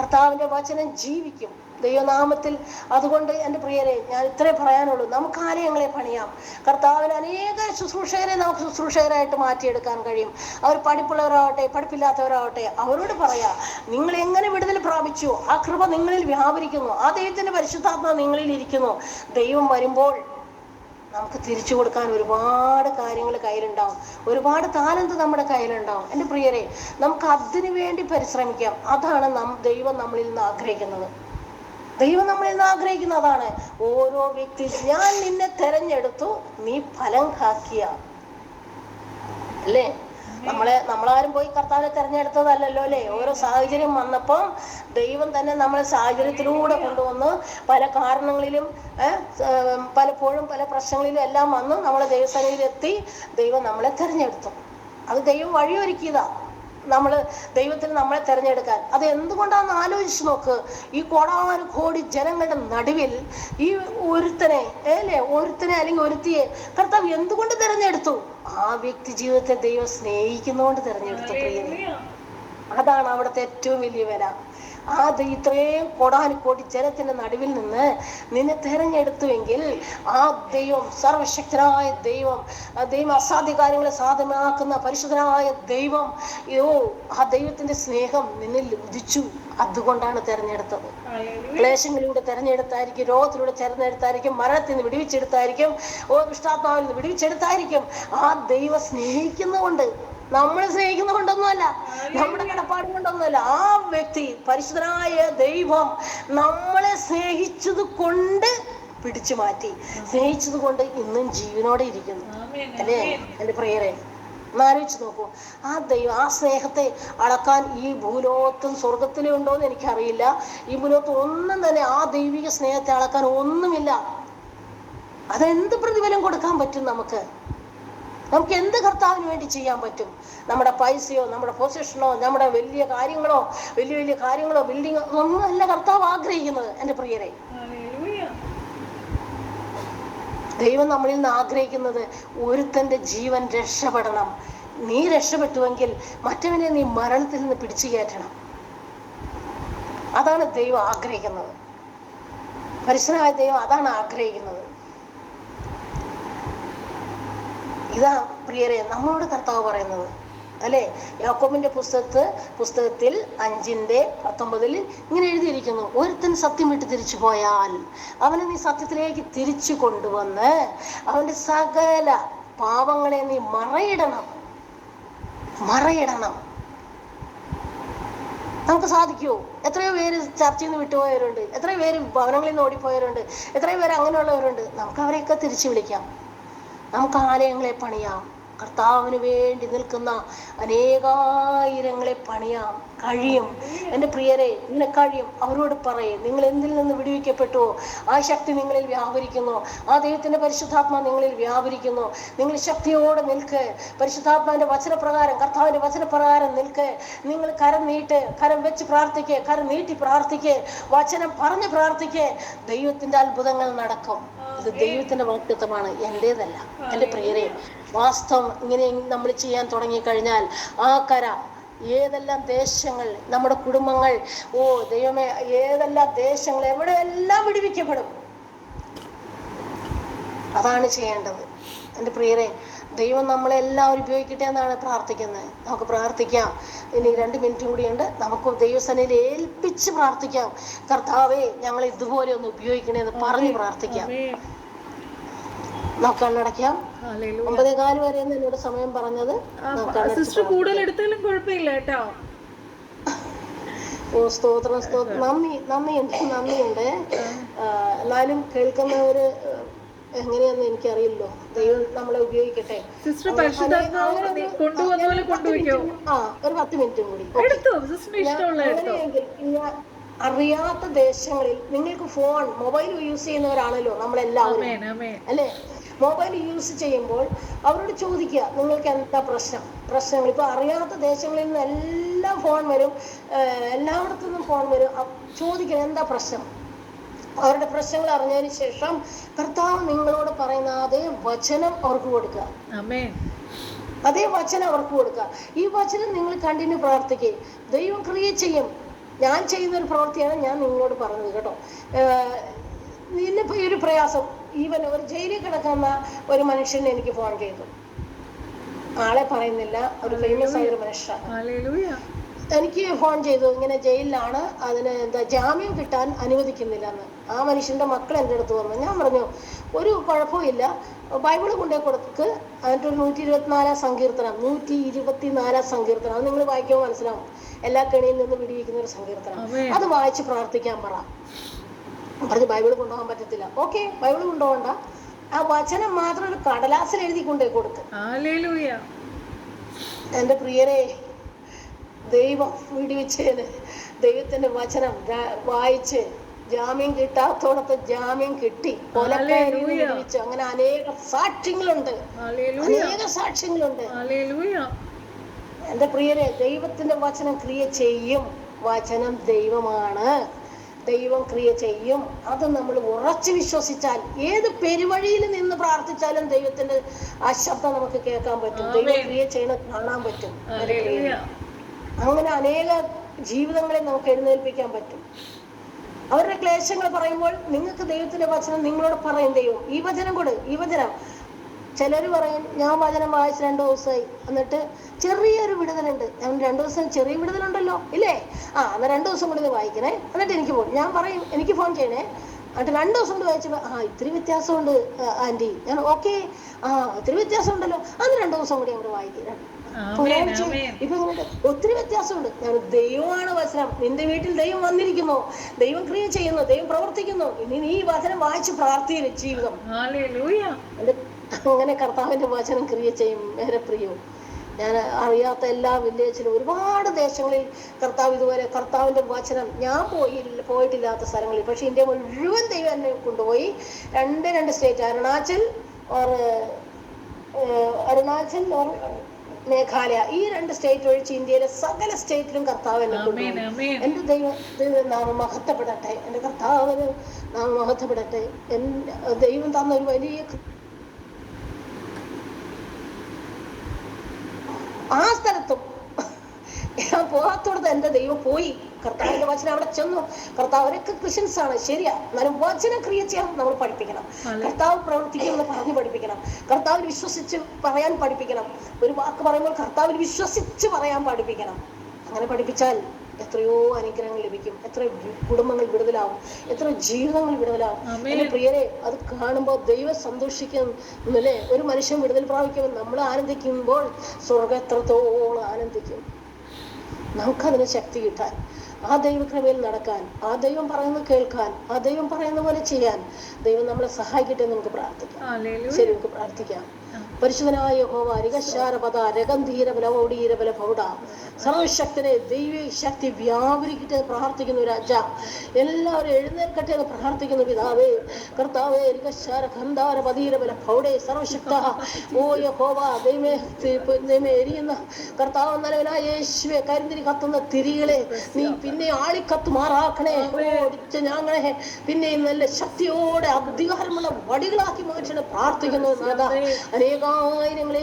കർത്താവിന്റെ വചനം ജീവിക്കും ദൈവനാമത്തിൽ. അതുകൊണ്ട് എൻ്റെ പ്രിയരെ, ഞാൻ ഇത്രേ പറയാനുള്ളൂ. നമുക്ക് ആലയങ്ങളെ പണിയാം. കർത്താവിന് അനേക ശുശ്രൂഷകരെ നമുക്ക് ശുശ്രൂഷകരായിട്ട് മാറ്റിയെടുക്കാൻ കഴിയും. അവർ പഠിപ്പുള്ളവരാവട്ടെ പഠിപ്പില്ലാത്തവരാവട്ടെ, അവരോട് പറയാ, നിങ്ങൾ എങ്ങനെ വിടുതൽ പ്രാപിച്ചു, ആ കൃപ നിങ്ങളിൽ വ്യാപരിക്കുന്നു, ആ ദൈവത്തിന്റെ പരിശുദ്ധാത്മാവ് നിങ്ങളിൽ ഇരിക്കുന്നു. ദൈവം വരുമ്പോൾ നമുക്ക് തിരിച്ചു കൊടുക്കാൻ ഒരുപാട് കാര്യങ്ങൾ കയ്യിലുണ്ടാവും, ഒരുപാട് താലന്ത് നമ്മുടെ കയ്യിലുണ്ടാവും. എൻ്റെ പ്രിയരെ, നമുക്ക് അതിനു വേണ്ടി പരിശ്രമിക്കാം. അതാണ് ദൈവം നമ്മളിൽ നിന്ന് ആഗ്രഹിക്കുന്നത്. ദൈവം നമ്മളിൽ നിന്ന് ആഗ്രഹിക്കുന്നതാണ്. ഓരോ വ്യക്തി, ഞാൻ നിന്നെ തെരഞ്ഞെടുത്തു, നീ ഫലം കാക്കിയ, അല്ലേ? നമ്മളാരും പോയി കർത്താവിനെ തെരഞ്ഞെടുത്തതല്ലല്ലോ, അല്ലേ? ഓരോ സാഹചര്യം വന്നപ്പോൾ ദൈവം തന്നെ നമ്മളെ സാഹചര്യത്തിലൂടെ കൊണ്ടുവന്ന് പല കാരണങ്ങളിലും പലപ്പോഴും പല പ്രശ്നങ്ങളിലും എല്ലാം വന്ന് നമ്മളെ ദൈവസന്നിധിയിലെത്തി ദൈവം നമ്മളെ തെരഞ്ഞെടുത്തു. അത് ദൈവം വഴിയൊരുക്കിയതാ ദൈവത്തിന് നമ്മളെ തിരഞ്ഞെടുക്കാൻ. അത് എന്തുകൊണ്ടാന്ന് ആലോചിച്ച് നോക്ക്. ഈ കോടാനുകോടി ജനങ്ങളുടെ നടുവിൽ ഈ ഒരുത്തനെ അല്ലെങ്കിൽ ഒരുത്തിയെ കർത്താവ് എന്തുകൊണ്ട് തിരഞ്ഞെടുത്തു? ആ വ്യക്തി ജീവിതത്തെ ദൈവം സ്നേഹിക്കുന്നതുകൊണ്ട് തിരഞ്ഞെടുത്തു. പ്രിയരെ, അതാണ് അവിടുത്തെ ഏറ്റവും വലിയ വില. അത് ഇത്രയും കോടാനുകോടി ജനത്തിന്റെ നടുവിൽ നിന്ന് നിന്നെ തിരഞ്ഞെടുത്തുവെങ്കിൽ ആ ദൈവം, സർവശക്തനായ ദൈവം, അസാധ്യ കാര്യങ്ങളെ സാധ്യമാക്കുന്ന പരിശുദ്ധനായ ദൈവം, ആ ദൈവത്തിന്റെ സ്നേഹം നിന്നിൽ ഉദിച്ചു. അതുകൊണ്ടാണ് തിരഞ്ഞെടുത്തത്. ക്ലേശങ്ങളിലൂടെ തിരഞ്ഞെടുത്തായിരിക്കും, രോഗത്തിലൂടെ തിരഞ്ഞെടുത്തായിരിക്കും, മരണത്തിൽ നിന്ന് വിടുവിച്ചെടുത്തായിരിക്കും, ദുഷ്ടാത്മാവിൽ നിന്ന് വിടുവിച്ചെടുത്തായിരിക്കും. ആ ദൈവം സ്നേഹിക്കുന്നതുകൊണ്ട് നമ്മളെ സ്നേഹിക്കുന്ന കൊണ്ടൊന്നുമല്ല, നമ്മുടെ കടപ്പാട് കൊണ്ടൊന്നുമല്ല. ആ വ്യക്തി, പരിശുദ്ധനായ ദൈവം നമ്മളെ സ്നേഹിച്ചത് കൊണ്ട് പിടിച്ചു മാറ്റി, സ്നേഹിച്ചത് കൊണ്ട് ഇന്നും ജീവനോടെ ഇരിക്കുന്നു. അല്ലേ എൻ്റെ പ്രിയരെ? ഒന്നാലോചിച്ച് നോക്കൂ. ആ ദൈവം, ആ സ്നേഹത്തെ അളക്കാൻ ഈ ഭൂലോകത്തും സ്വർഗത്തിലും ഉണ്ടോ എന്ന് എനിക്കറിയില്ല. ഈ ഭൂലോകത്ത് ഒന്നും തന്നെ ആ ദൈവിക സ്നേഹത്തെ അളക്കാൻ ഒന്നുമില്ല. അതെന്ത് പ്രതിഫലം കൊടുക്കാൻ പറ്റും നമുക്ക്? നമുക്ക് എന്ത് കർത്താവിന് വേണ്ടി ചെയ്യാൻ പറ്റും? നമ്മുടെ പൈസയോ നമ്മുടെ പൊസിഷനോ നമ്മുടെ വലിയ കാര്യങ്ങളോ ബിൽഡിങ്ങോ ഒന്നും അല്ല കർത്താവ് ആഗ്രഹിക്കുന്നത് എൻ്റെ പ്രിയരെ. ദൈവം നമ്മളിൽ നിന്ന് ആഗ്രഹിക്കുന്നത് ഒരുത്തൻ്റെ ജീവൻ രക്ഷപ്പെടണം. നീ രക്ഷപ്പെട്ടുവെങ്കിൽ മറ്റവനെ നീ മരണത്തിൽ നിന്ന് പിടിച്ചു കയറ്റണം. അതാണ് ദൈവം ആഗ്രഹിക്കുന്നത്. പരിശുദ്ധനായ ദൈവം അതാണ് ആഗ്രഹിക്കുന്നത്. ഇതാ പ്രിയരെ നമ്മളോട് കർത്താവ് പറയുന്നത്, അല്ലെ? യാക്കോബിന്റെ പുസ്തകത്തിൽ 5:19 ഇങ്ങനെ എഴുതിയിരിക്കുന്നു: ഒരുത്തൻ സത്യം വിട്ട് തിരിച്ചു പോയാൽ അവനെ നീ സത്യത്തിലേക്ക് തിരിച്ചു കൊണ്ടുവന്ന് അവന്റെ സകല പാവങ്ങളെ നീ മറയിടണം. നമുക്ക് സാധിക്കുമോ? എത്രയോ പേര് ചർച്ചയിൽ നിന്ന് വിട്ടുപോയവരുണ്ട്, എത്രയോ പേര് ഭവനങ്ങളിൽ നിന്ന് ഓടിപ്പോയവരുണ്ട്, എത്രയോ പേര് അങ്ങനെയുള്ളവരുണ്ട്. നമുക്ക് അവരെയൊക്കെ തിരിച്ചു വിളിക്കാം. നമുക്ക് ആലയങ്ങളെ പണിയാം. കർത്താവിന് വേണ്ടി നിൽക്കുന്ന അനേകായിരങ്ങളെ പണിയാം. കഴിയും എൻ്റെ പ്രിയരെ, ഇങ്ങനെ കഴിയും. അവരോട് പറയും, നിങ്ങൾ എന്തിൽ നിന്ന് വിടുവിക്കപ്പെട്ടുവോ ആ ശക്തി നിങ്ങളിൽ വ്യാപരിക്കുന്നു. ആ ദൈവത്തിൻ്റെ പരിശുദ്ധാത്മാ നിങ്ങളിൽ വ്യാപരിക്കുന്നു. നിങ്ങൾ ശക്തിയോടെ നിൽക്ക്. പരിശുദ്ധാത്മാവിൻ്റെ വചനപ്രകാരം, കർത്താവിൻ്റെ വചനപ്രകാരം നിൽക്ക്. നിങ്ങൾ കരം വെച്ച് പ്രാർത്ഥിക്കുക, കരം നീട്ടി പ്രാർത്ഥിക്കുക, വചനം പറഞ്ഞ് പ്രാർത്ഥിക്കുക. ദൈവത്തിൻ്റെ അത്ഭുതങ്ങൾ നടക്കും. ഇത് ദൈവത്തിൻ്റെ വാഗ്ദത്തമാണ്, എൻ്റേതല്ല എൻ്റെ പ്രിയരെ. വാസ്തവം ഇങ്ങനെ നമ്മൾ ചെയ്യാൻ തുടങ്ങിക്കഴിഞ്ഞാൽ ആ കര ഏതെല്ലാം ദേശങ്ങൾ, നമ്മുടെ കുടുംബങ്ങൾ, ദൈവമേ, ഏതെല്ലാം ദേശങ്ങൾ, എവിടെയെല്ലാം വിടുവിക്കപ്പെടും. അതാണ് ചെയ്യേണ്ടത് എൻ്റെ പ്രിയരെ. ദൈവം നമ്മളെല്ലാവരും ഉപയോഗിക്കട്ടെ എന്നാണ് പ്രാർത്ഥിക്കുന്നത്. നമുക്ക് പ്രാർത്ഥിക്കാം. ഇനി 2 മിനിറ്റും കൂടിയുണ്ട്. നമുക്ക് ദൈവസന്നിധിയിൽ ഏൽപ്പിച്ച് പ്രാർത്ഥിക്കാം. കർത്താവേ, ഞങ്ങൾ ഇതുപോലെ ഒന്ന് ഉപയോഗിക്കണേ എന്ന് പറഞ്ഞ് പ്രാർത്ഥിക്കാം. നമുക്ക് കണ്ണടയ്ക്കാം. 9:15 വരെ എന്നോട് സമയം പറഞ്ഞത്. സ്തോത്രം. നന്ദിയുണ്ട്. എന്നാലും കേൾക്കുന്നവര് എങ്ങനെയാന്ന് എനിക്കറിയില്ലോ. ദൈവം നമ്മളെ ഉപയോഗിക്കട്ടെ. ഒരു 10 മിനിറ്റും കൂടി. അറിയാത്ത ദേശങ്ങളിൽ നിങ്ങൾക്ക് മൊബൈൽ യൂസ് ചെയ്യുന്നവരാണല്ലോ നമ്മളെല്ലാവരും, അല്ലേ? മൊബൈൽ യൂസ് ചെയ്യുമ്പോൾ അവരോട് ചോദിക്കുക, നിങ്ങൾക്ക് എന്താ പ്രശ്നങ്ങൾ. ഇപ്പൊ അറിയാത്ത ദേശങ്ങളിൽ നിന്ന് എല്ലാം ഫോൺ വരും, എല്ലായിടത്തു നിന്നും ഫോൺ വരും. ചോദിക്കണം, എന്താ പ്രശ്നം? അവരുടെ പ്രശ്നങ്ങൾ അറിഞ്ഞതിന് ശേഷം കർത്താവ് നിങ്ങളോട് പറയുന്ന അതേ വചനം അവർക്ക് കൊടുക്കുക. അതേ വചനം അവർക്ക് കൊടുക്കുക. ഈ വചനം നിങ്ങൾ കണ്ടിന്യൂ പ്രാർത്ഥിക്കുക. ദൈവം ക്രിയ ചെയ്യും. ഞാൻ ചെയ്യുന്ന ഒരു പ്രവൃത്തിയാണ് ഞാൻ നിങ്ങളോട് പറഞ്ഞത് കേട്ടോ. ഇന്നിപ്പോ ഈ ഒരു പ്രയാസം, ഈവൻ ഒരു ജയിലിൽ കിടക്കുന്ന ഒരു മനുഷ്യനെ എനിക്ക് ഫോൺ ചെയ്തു. ആളെ പറയുന്നില്ല, ഒരു ഫേമസ് ആയ ഒരു മനുഷ്യനാണ്. എനിക്ക് ഫോൺ ചെയ്തു, ഇങ്ങനെ ജയിലിലാണ്, അതിന് ജാമ്യം കിട്ടാൻ അനുവദിക്കുന്നില്ല എന്ന്. ആ മനുഷ്യന്റെ മക്കൾ എൻ്റെ അടുത്ത് വന്നു. ഞാൻ പറഞ്ഞു, ഒരു കുഴപ്പമില്ല, ബൈബിള് കൊണ്ടേ കൊടുക്ക്. അതിൻ്റെ ഒരു 124 സങ്കീർത്തനം അത് നിങ്ങൾ വായിക്കുമ്പോൾ മനസ്സിലാവും. എല്ലാ കെണിയിൽ നിന്ന് വിടിയിക്കുന്ന ഒരു സങ്കീർത്തനം. അത് വായിച്ച് പ്രാർത്ഥിക്കാൻ പറ. പറഞ്ഞ് ബൈബിള് കൊണ്ടുപോകാൻ പറ്റത്തില്ല. ഓക്കെ, ബൈബിള് കൊണ്ടുപോകണ്ട, ആ വചനം മാത്രം ഒരു കടലാസിൽ എഴുതി കൊണ്ടേ കൊടുക്ക്. എൻ്റെ പ്രിയരെ, ദൈവം വിടുവിച്ചതിന് ദൈവത്തിന്റെ വചനം വായിച്ച് ജാമ്യം കിട്ടാത്തോടത്ത് ജാമ്യം കിട്ടി, കൊലക്കാരി വിടുവിച്ചു. അങ്ങനെ അനേക സാക്ഷ്യങ്ങളുണ്ട്. എൻ്റെ പ്രിയരെ, ദൈവത്തിന്റെ വചനം ക്രിയ ചെയ്യും. വചനം ദൈവമാണ്. ദൈവം ക്രിയ ചെയ്യും. അത് നമ്മൾ ഉറച്ചു വിശ്വസിച്ചാൽ ഏത് പെരുവഴിയിൽ നിന്ന് പ്രാർത്ഥിച്ചാലും ദൈവത്തിന്റെ ആ ശബ്ദം നമുക്ക് കേൾക്കാൻ പറ്റും. ദൈവം ക്രിയ ചെയ്യണത് കാണാൻ പറ്റും. അങ്ങനെ അനേക ജീവിതങ്ങളെ നമുക്ക് എഴുന്നേൽപ്പിക്കാൻ പറ്റും. അവരുടെ ക്ലേശങ്ങൾ പറയുമ്പോൾ നിങ്ങൾക്ക് ദൈവത്തിന്റെ വചനം നിങ്ങളോട് പറയും. ദൈവം ഈ വചനം കൊടു, ഈ വചനം. ചിലർ പറയും, ഞാൻ വചനം വായിച്ച് 2 ദിവസമായി, എന്നിട്ട് ചെറിയൊരു വിടുതലുണ്ട്. ഞാൻ 2 ദിവസം ചെറിയ വിടുതലുണ്ടല്ലോ, ഇല്ലേ? എന്നാൽ 2 ദിവസം കൂടി വായിക്കണേ, എന്നിട്ട് എനിക്ക് പോകും. ഞാൻ പറയും, എനിക്ക് ഫോൺ ചെയ്യണേ, എന്നിട്ട് 2 ദിവസം കൊണ്ട് വായിച്ചപ്പോൾ ഇത്തിരി വ്യത്യാസമുണ്ട് ആൻറ്റി. ഞാൻ ഓക്കെ, ഒത്തിരി വ്യത്യാസം ഉണ്ടല്ലോ, അന്ന് 2 ദിവസം കൂടി അവിടെ വായിക്കും. ഇപ്പൊ ഒത്തിരി വ്യത്യാസമുണ്ട്. ഞാൻ ദൈവമാണ് വചനം, നിന്റെ വീട്ടിൽ ദൈവം വന്നിരിക്കുന്നു, ദൈവം ക്രിയ ചെയ്യുന്നു, ദൈവം പ്രവർത്തിക്കുന്നു. ഇനി നീ ഈ വചനം വായിച്ച് പ്രാർത്ഥിയില്ല ജീവിതം. അങ്ങനെ കർത്താവിന്റെ വചനം ക്രിയ ചെയ്യും. വേറെ പ്രിയവും ഞാൻ അറിയാത്ത എല്ലാ വില്ലേജിലും ഒരുപാട് ദേശങ്ങളിൽ കർത്താവ് ഇതുവരെ കർത്താവിൻ്റെ വചനം ഞാൻ പോയിട്ടില്ലാത്ത സ്ഥലങ്ങളിൽ, പക്ഷേ ഇന്ത്യ മുഴുവൻ ദൈവം എന്നെ കൊണ്ടുപോയി. 2 സ്റ്റേറ്റ്, അരുണാചൽ ഓർ മേഘാലയ, ഈ 2 സ്റ്റേറ്റ് ഒഴിച്ച് ഇന്ത്യയിലെ സകല സ്റ്റേറ്റിലും കർത്താവ് എന്നെ കൊണ്ടുപോയി. എൻ്റെ ദൈവനാമം മഹത്വപ്പെടട്ടെ, എൻ്റെ കർത്താവിന് നാമം മഹത്വപ്പെടട്ടെ. ദൈവം തന്ന ഒരു വലിയ ആ സ്ഥലത്തും ഞാൻ പോകാത്തോടത്ത് എൻ്റെ ദൈവം പോയി. കർത്താവിന്റെ വചനം അവിടെ ചെന്നു. കർത്താവ് അവരൊക്കെ ക്രിസ്ത്യൻസ് ആണ്, ശരിയാ, എന്നാലും വചനം ക്രിയ ചെയ്യാൻ നമ്മൾ പഠിപ്പിക്കണം. കർത്താവ് പ്രവർത്തിക്കുമെന്ന് പറഞ്ഞ് പഠിപ്പിക്കണം. കർത്താവിൽ വിശ്വസിച്ച് പറയാൻ പഠിപ്പിക്കണം. ഒരു വാക്ക് പറയുമ്പോൾ കർത്താവിൽ വിശ്വസിച്ച് പറയാൻ പഠിപ്പിക്കണം. അങ്ങനെ പഠിപ്പിച്ചാൽ എത്രയോ അനുഗ്രഹങ്ങൾ ലഭിക്കും, എത്ര കുടുംബങ്ങൾ വിടുതലാവും, എത്ര ജീവിതങ്ങൾ വിടുതലാവും. എന്റെ പ്രിയരെ, അത് കാണുമ്പോൾ ദൈവം സന്തോഷിക്കുന്നല്ലേ. ഒരു മനുഷ്യൻ വിടുതൽ പ്രാപിക്കുമ്പോൾ നമ്മൾ ആനന്ദിക്കുമ്പോൾ സ്വർഗ്ഗം എത്രത്തോളം ആനന്ദിക്കും. നമുക്കതിന് ശക്തി കിട്ടാൻ, ആ ദൈവകൃപയിൽ നടക്കാൻ, ആ ദൈവം പറയുന്നത് കേൾക്കാൻ, ആ ദൈവം പറയുന്ന പോലെ ചെയ്യാൻ ദൈവം നമ്മളെ സഹായിക്കട്ടെ എന്ന് നമുക്ക് പ്രാർത്ഥിക്കാം. ശരി, നമുക്ക് പ്രാർത്ഥിക്കാം. പരിശുദ്ധനായ യഹോവ, രികശാരപദ രഗന്ധീരബലവൗഡീരബല ഭൗഡ, സർവശക്തനെ ദൈവ ശക്തി വ്യാപരിക്കട്ടെ പ്രാർത്ഥിക്കുന്നു രാജ. എല്ലാവരും എഴുന്നേൽക്കട്ടെ എന്ന് പ്രാർത്ഥിക്കുന്നു പിതാവേ. കർത്താവേ, രികശാര ഖന്ധാര പതീരബല ഭൗഡേ സർവശക്ത. ഓ യഹോവ, ദൈവമേ എരിയുന്ന കർത്താവ് നിലവിലായ യേശുവേ, കരിന്തിരി കത്തുന്ന തിരികളെ നീ പിന്നെ ആളിക്കത്തുമാറാക്കണേ. ഓടിച്ച ഞങ്ങളെ പിന്നെയും നല്ല ശക്തിയോടെ അധികാരമുള്ള വടികളാക്കി മാറ്റണേ പ്രാർത്ഥിക്കുന്നു നാഥ. അനേകായിരങ്ങൾ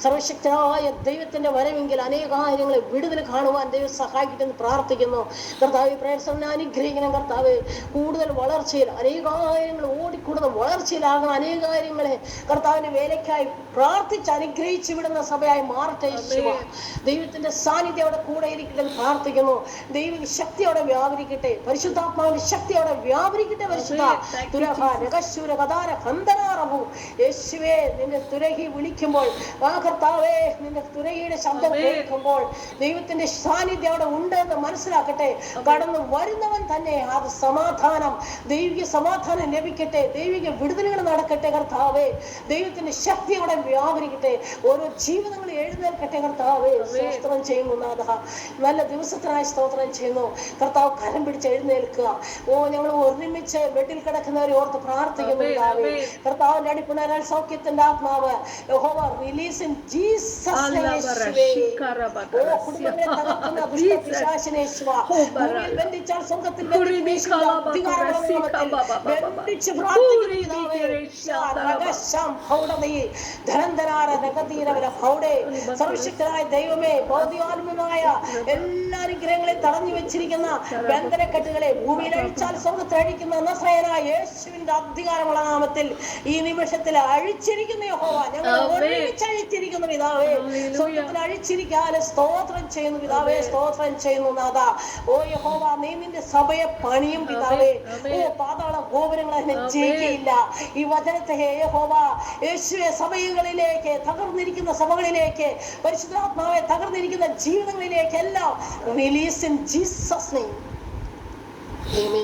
സർവശക്തനായ ദൈവത്തിന്റെ വരവെങ്കിൽ അനേകായിരങ്ങളെ വിടുതൽ കാണുവാൻ ദൈവം സഹായിക്കട്ടെന്ന് പ്രാർത്ഥിക്കുന്നു. കർത്താവ് പ്രേക്ഷകനെ അനുഗ്രഹിക്കണം. കർത്താവ് കൂടുതൽ വളർച്ചയിൽ അനേകായിരങ്ങൾ ഓടിക്കൂടുന്ന വളർച്ചയിലാകണം. അനേകായിരങ്ങളെ കർത്താവിന്റെ വേലയ്ക്കായി പ്രാർത്ഥിച്ച് അനുഗ്രഹിച്ചു വിടുന്ന സഭയായി മാറട്ടെ. ദൈവത്തിന്റെ സാന്നിധ്യം അവിടെ കൂടെ ഇരിക്കട്ടെ പ്രാർത്ഥിക്കുന്നു. ദൈവിക ശക്തി അവിടെ വ്യാപരിക്കട്ടെ, പരിശുദ്ധാത്മാവിന്റെ ശക്തി അവിടെ വ്യാപരിക്കട്ടെ. പരിശുദ്ധ യേശുവേ, നിന്റെ തുരഹി വിളിക്കുമ്പോൾ, ആ കർത്താവേ, നിന്റെ തുരഹിയുടെ ശബ്ദം കേൾക്കുമ്പോൾ ദൈവത്തിന്റെ സാന്നിധ്യം അവിടെ ഉണ്ട് എന്ന് മനസ്സിലാക്കട്ടെ. കടന്നു വരുന്നവൻ തന്നെ അത് സമാധാനം, ദൈവിക സമാധാനം ലഭിക്കട്ടെ, ദൈവിക വിടുതലുകൾ നടക്കട്ടെ. കർത്താവേ, ദൈവത്തിന്റെ ശക്തി അവിടെ വ്യാപരിക്കട്ടെ. ഓരോ ജീവിതങ്ങൾ എഴുന്നേൽക്കട്ടെ. കർത്താവേ, സ്തോത്രം ചെയ്യുന്നു നാഥ. നല്ല ദിവസത്തിനായി സ്തോത്രം ചെയ്യുന്നു. കർത്താവ് കരം പിടിച്ച് എഴുന്നേൽക്കുക. ഞങ്ങൾ ഒരുമിച്ച് ബെഡിൽ കിടക്കുന്നവരെ ഓർത്ത് പ്രാർത്ഥിക്കുന്നു. കർത്താവിന്റെ അടിപ്പിണരാൽ സൗഖ്യത്തിന്റെ ആത്മാവ് യഹോവ റിലീസ് ഇൻ ജീസസ് നെയിം. കുടുംബങ്ങളെ തകർക്കുന്ന ദുഷ്ടപിശാചിനെ ഭൂമിയിൽ ബന്ധിച്ചാൽ സ്വർഗ്ഗത്തിൽ ബന്ധിച്ച് സർവശക്തനായ ദൈവമേ, ഭൗതികാത്മമായ എല്ലാ അനുഗ്രഹങ്ങളെ തടഞ്ഞു വെച്ചിരിക്കുന്ന ബന്ധനക്കെട്ടുകളെ ഭൂമിയിൽ അഴിച്ചാൽ സ്വർഗ്ഗത്തിൽ അഴിക്കുന്ന നസ്രയനായ യേശുവിന്റെ അധികാരമുള്ള നാമത്തിൽ ഈ നിമിഷത്തിൽ അഴിച്ചിരിക്കുന്ന യഹോവ, ഞങ്ങൾ ഒരുമിച്ച് അഴിച്ചിരിക്കുന്നു പിതാവേ. സ്വർഗ്ഗത്തിൽ അഴിച്ചിരിക്കാതെ സ്തോത്രം ചെയ്യുന്നു പിതാവേ, സ്തോത്രം ചെയ്യുന്നു നാഥ. ഓ യഹോവ, നീ നിന്റെ സഭയെ പണിയും പിതാവേ. പാതാള ഗോപുരങ്ങൾ അതിനെ ജയിക്കുകയില്ല. ഈ വചനത്തെ യഹോവ യേശുവെ സഭകളിലേക്ക്, തകർന്നിരിക്കുന്ന സഭകളിലേക്ക്, പരിശുദ്ധാത്മാവെ തകർന്നിരിക്കുന്ന ജീവിതങ്ങളിലേക്ക് എല്ലാം റിലീസ് ഇൻ ജീസസ് നെയിം.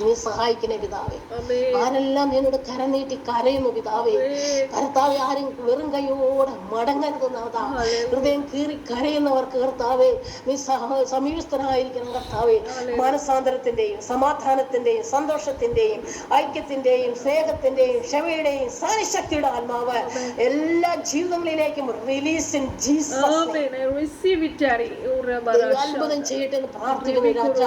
നീ സഹായിക്കണേ പിതാവേ. ആരെല്ലാം നിന്നോട് കരനീട്ടി കരയുന്നു പിതാവേ. കർത്താവെ, ആരും വെറും കൈയോടെ മടങ്ങരുത് നാഥാ. ഹൃദയം കീറി കരയുന്നവർക്ക് കർത്താവേ നീ സമീപസ്ഥനായിരിക്കണം. കർത്താവേ, മാനസാന്തരത്തിന്റെയും സമാധാനത്തിന്റെയും സന്തോഷത്തിന്റെയും ഐക്യത്തിന്റെയും സ്നേഹത്തിന്റെയും ക്ഷമയുടെയും സാനിശക്തിയുടെ ആത്മാവ് എല്ലാ ജീവിതങ്ങളിലേക്കും റിലീസ് ഇൻ ജീസസ്. അത്ഭുതം ചെയ്യട്ടെ എന്ന് പ്രാർത്ഥിക്കുന്നു രാജ.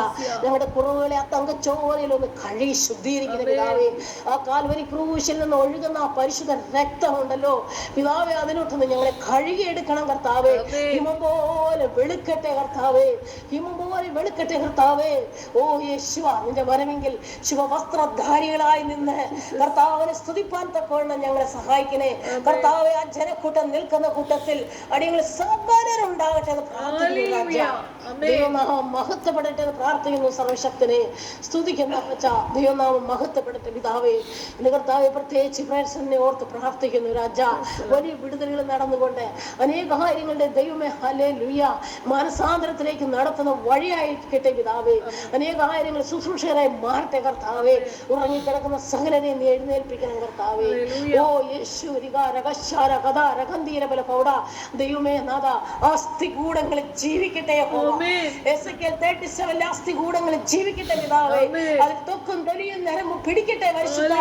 ഞങ്ങളുടെ കുറവുകളെ തങ്കച്ചോടെ നല്ലതുപോലെ ഒന്ന് കഴുകി ശുദ്ധീകരിക്കുന്ന പിതാവേ. ആ കാൽവരി ക്രൂശിൽ നിന്ന് ഒഴുകുന്ന ആ പരിശുദ്ധ രക്തമുണ്ടല്ലോ പിതാവേ, അതിനൊട്ടൊന്ന് ഞങ്ങളെ കഴുകിയെടുക്കണം കർത്താവേ. ഹിമം പോലെ വെളുക്കട്ടെ കർത്താവേ, ഹിമം പോലെ വെളുക്കട്ടെ കർത്താവേ. ഓ യേശുവ, നിന്റെ വരമെങ്കിൽ ശുഭവസ്ത്രധാരികളായി നിന്ന് കർത്താവിനെ സ്തുതിപ്പാൻ തക്കവണ്ണം ഞങ്ങളെ സഹായിക്കണേ കർത്താവെ. ആ ജനക്കൂട്ടം നിൽക്കുന്ന കൂട്ടത്തിൽ അടിയങ്ങൾ സകലരുണ്ടാകട്ടെ എന്ന് പ്രാർത്ഥിക്കുന്നു. ദൈവനാമം മഹത്വപ്പെടട്ടെ എന്ന് പ്രാർത്ഥിക്കുന്നു. സർവശക്തനെ സ്തുതിക്കുന്ന ദൈവനാമം മഹത്വപ്പെടട്ടെ പിതാവേ. എന്റെ കർത്താവെ, പ്രത്യേകിച്ച് പ്രേക്ഷകനെ ഓർത്ത് പ്രാർത്ഥിക്കുന്നു രാജ. വലിയ വിടുതലുകൾ നടന്നുകൊണ്ട് അനേക കാര്യങ്ങളുടെ ദൈവമേ ഹല്ലേലൂയ മാനസാന്തരത്തിലേക്ക് നടത്തുന്ന വഴിയായിരിക്കട്ടെ പിതാവേ. അനേക കാര്യങ്ങൾ ശുശ്രൂഷകരായി മാറട്ടെ കർത്താവേ. ഉറങ്ങിക്കിടക്കുന്ന സകലരെ നീ എഴുന്നേൽപ്പിക്കണം കർത്താവേ. ഓ യേശു ദൈവമേ നാഥ, അസ്ഥികൂടങ്ങളിൽ ജീവിക്കട്ടെ. അസ്ഥികൂടങ്ങളിൽ ജീവിക്കട്ടെ പിതാവേ. അതിൽ തൊക്കും തൊലിയും നരമ്പും പിടിക്കട്ടെ പരിശുദ്ധ.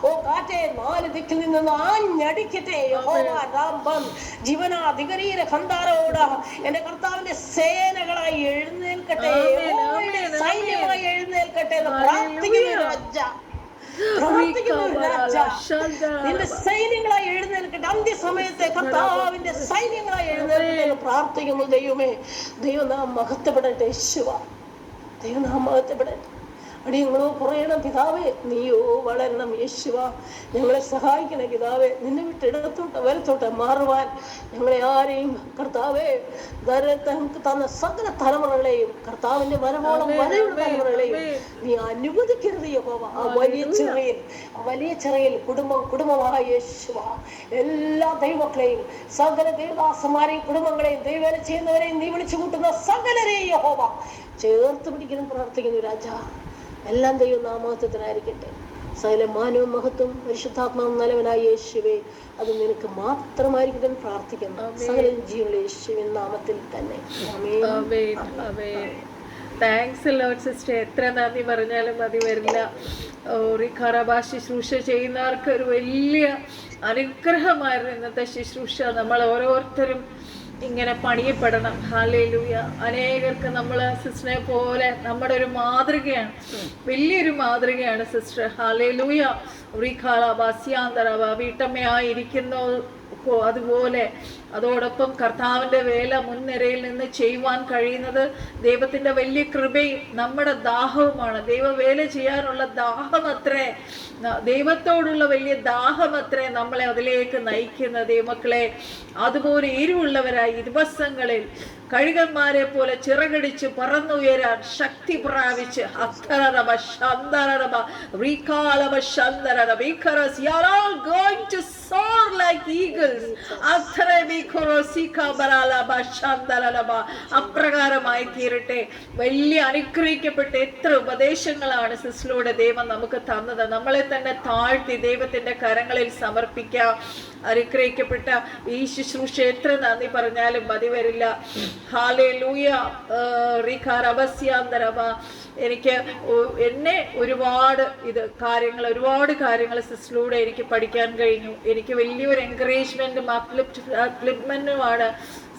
ഓ കാറ്റെ, നാല് ദിക്കിൽ നിന്ന് ആഞ്ഞടിക്കട്ടെ എന്റെ കർത്താവിന്റെ സേനകളായി എഴുന്നേൽക്കട്ടെ, സൈന്യമായി എഴുന്നേൽക്കട്ടെ എന്ന് പ്രാർത്ഥിക്കുന്നു രാജ. നിന്റെ സൈന്യങ്ങളായി എഴുന്നേൽക്കട്ടെ. അന്ത്യസമയത്തെ കർത്താവിന്റെ സൈന്യങ്ങളായി എഴുന്നേൽക്കട്ടെ എന്ന് പ്രാർത്ഥിക്കുന്നു ദൈവമേ. ദൈവനാം മഹത്വപ്പെടട്ടെ യേശുവ, ദൈവനാം മഹത്വപ്പെടട്ടെ. അടിയങ്ങളോ കുറയണം പിതാവേ, നീയോ വളരണം യേശുവ. ഞങ്ങളെ സഹായിക്കണേ പിതാവേ. നിന്നെ വിട്ട് ഇടത്തോട്ട് വലത്തോട്ട് മാറുവാൻ ഞങ്ങളെ ആരെയും കർത്താവേ തന്ന സകല തലമുറകളെയും കർത്താവിന്റെ വരവോളം വരെയുള്ള തലമുറകളെയും നീ അനുവദിക്കരുത് യഹോവ. ആ വലിയ ചിറയിൽ കുടുംബമായ യേശുവ എല്ലാ ദൈവമക്കളെയും സകല ദേവദാസന്മാരെയും കുടുംബങ്ങളെയും ദൈവവേല ചെയ്യുന്നവരെയും നീ വിളിച്ചു കൂട്ടുന്ന സകലരെയും യഹോവ ചേർത്ത് പിടിക്കണം പ്രാർത്ഥിക്കുന്നു രാജാ. എല്ലാം ദൈവനാമത്വത്തിനായിരിക്കട്ടെ. സകല മാനവും മഹത്വം പരിശുദ്ധാത്മാവും നല്ലവനായ യേശുവേ അത് നിനക്ക് മാത്രമായിരിക്കട്ടെ പ്രാർത്ഥിക്കുന്നു. സകല ജീവനുള്ള യേശുവിൻ നാമത്തിൽ തന്നെ. Thanks Lord sister. എത്ര നന്ദി പറഞ്ഞാലും മതി വരില്ല. റിഖാറാബാ ശുശ്രൂഷ ചെയ്യുന്നവർക്ക് ഒരു വലിയ അനുഗ്രഹമായിരുന്നു ഇന്നത്തെ ശുശ്രൂഷ. നമ്മൾ ഓരോരുത്തരും ഇങ്ങനെ പണിയപ്പെടണം. ഹല്ലേലൂയ. അനേകർക്ക് നമ്മൾ സിസ്റ്ററിനെ പോലെ നമ്മുടെ ഒരു മാതൃകയാണ്, വലിയൊരു മാതൃകയാണ് സിസ്റ്റർ. ഹല്ലേലൂയ. വീട്ടമ്മയായിരിക്കുന്നു അതുപോലെ അതോടൊപ്പം കർത്താവിൻ്റെ വേല മുൻനിരയിൽ നിന്ന് ചെയ്യുവാൻ കഴിയുന്നത് ദൈവത്തിൻ്റെ വലിയ കൃപയും നമ്മുടെ ദാഹവുമാണ്. ദൈവവേല ചെയ്യാനുള്ള ദാഹമത്രേ, ദൈവത്തോടുള്ള വലിയ ദാഹമത്രേ നമ്മളെ അതിലേക്ക് നയിക്കുന്ന ദൈവമക്കളെ. അതുപോലെ എരിവുള്ളവരായി ദിവസങ്ങളിൽ കഴുകന്മാരെ പോലെ ചിറകടിച്ച് പറന്നുയരാൻ ശക്തി പ്രാപിച്ച് അപ്രകാരമായി തീരട്ടെ. വലിയ അനുഗ്രഹിക്കപ്പെട്ട എത്ര ഉപദേശങ്ങളാണ് സിസ്റ്ററിലൂടെ ദൈവം നമുക്ക് തന്നത്. നമ്മളെ തന്നെ താഴ്ത്തി ദൈവത്തിന്റെ കരങ്ങളിൽ സമർപ്പിക്കാം. അനുഗ്രഹിക്കപ്പെട്ട ഈ ശുശ്രൂഷ എത്ര നന്ദി പറഞ്ഞാലും മതി വരില്ല. ഹല്ലേലൂയ. എനിക്ക് എന്നെ ഒരുപാട് ഒരുപാട് കാര്യങ്ങൾ സിസ്റ്ററിലൂടെ എനിക്ക് പഠിക്കാൻ കഴിഞ്ഞു. എനിക്ക് വലിയൊരു എൻകറേജ്മെന്റും അപ്ലിപ്മെന്റുമാണ്.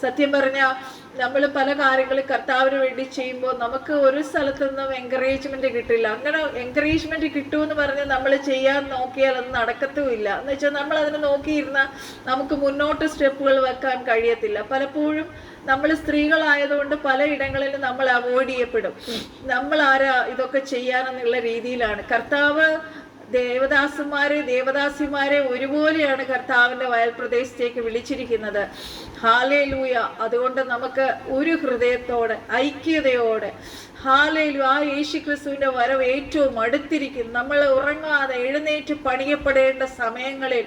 സത്യം പറഞ്ഞാൽ നമ്മൾ പല കാര്യങ്ങളും കർത്താവിന് വേണ്ടി ചെയ്യുമ്പോൾ നമുക്ക് ഒരു സ്ഥലത്തൊന്നും എൻകറേജ്മെന്റ് കിട്ടില്ല. അങ്ങനെ എൻകറേജ്മെന്റ് കിട്ടുമെന്ന് പറഞ്ഞ് നമ്മൾ ചെയ്യാൻ നോക്കിയാൽ അത് നടക്കത്തുമില്ല. എന്ന് വെച്ചാൽ നമ്മൾ അതിന് നോക്കിയിരുന്നാൽ നമുക്ക് മുന്നോട്ട് സ്റ്റെപ്പുകൾ വെക്കാൻ കഴിയത്തില്ല. പലപ്പോഴും നമ്മൾ സ്ത്രീകളായതുകൊണ്ട് പലയിടങ്ങളിലും നമ്മൾ അവോയ്ഡ് ചെയ്യപ്പെടും. നമ്മൾ ആരാ ഇതൊക്കെ ചെയ്യാനെന്നുള്ള രീതിയിലാണ്. കർത്താവ് ദേവദാസിമാരെ ഒരുപോലെയാണ് കർത്താവിൻ്റെ വയൽ പ്രദേശത്തേക്ക് വിളിച്ചിരിക്കുന്നത്. ഹല്ലേലൂയ. അതുകൊണ്ട് നമുക്ക് ഒരു ഹൃദയത്തോടെ ഐക്യതയോടെ ഹല്ലേലൂയ. ആ യേശുക്രിസ്തുവിന്റെ വരവ് ഏറ്റവും അടുത്തിരിക്കുന്നു. നമ്മൾ ഉറങ്ങാതെ എഴുന്നേറ്റ് പണിയപ്പെടേണ്ട സമയങ്ങളിൽ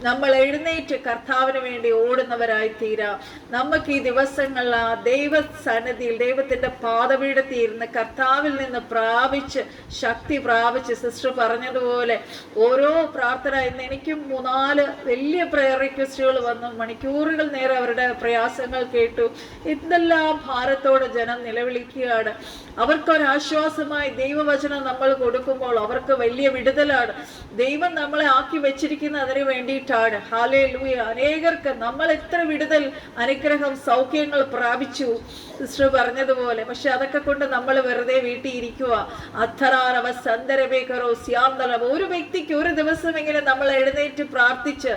നമ്മൾ എഴുന്നേറ്റ് കർത്താവിന് വേണ്ടി ഓടുന്നവരായി തീരാം. നമുക്ക് ഈ ദിവസങ്ങളിൽ ആ ദൈവസന്നിധിയിൽ ദൈവത്തിന്റെ പാദപീഠത്തിൽ ഇരുന്ന് കർത്താവിൽ നിന്ന് പ്രാപിച്ച് ശക്തി പ്രാപിച്ച് സിസ്റ്റർ പറഞ്ഞതുപോലെ ഓരോ പ്രാർത്ഥന. ഇന്ന് എനിക്കും 3-4 വലിയ പ്രയർ റിക്വസ്റ്റുകൾ വന്നു. മണിക്കൂറുകൾ നേരെ അവരുടെ പ്രയാസങ്ങൾ കേട്ടു. എന്തെല്ലാം ഭാരത്തോടെ ജനം നിലവിളിക്കുകയാണ്. അവർക്കൊരാശ്വാസമായി ദൈവവചനം നമ്മൾ കൊടുക്കുമ്പോൾ അവർക്ക് വലിയ വിടുതലാണ്. ദൈവം നമ്മളെ ആക്കി വെച്ചിരിക്കുന്ന അതിന് വേണ്ടിയിട്ടാണ്. ഹല്ലേലൂയ. അനേകർക്ക് നമ്മൾ എത്ര വിടുതൽ, അനുഗ്രഹം, സൗഖ്യങ്ങൾ പ്രാപിച്ചു സിസ്റ്റർ പറഞ്ഞതുപോലെ. പക്ഷെ അതൊക്കെ കൊണ്ട് നമ്മൾ വെറുതെ വീട്ടിൽ ഇരിക്കുക. അത്തറാറവ സന്ദരബേക്കറോ സ്യാന്തലം. ഒരു വ്യക്തിക്ക് ഒരു ദിവസമെങ്കിലും നമ്മൾ എഴുന്നേറ്റ് പ്രാർത്ഥിച്ച്,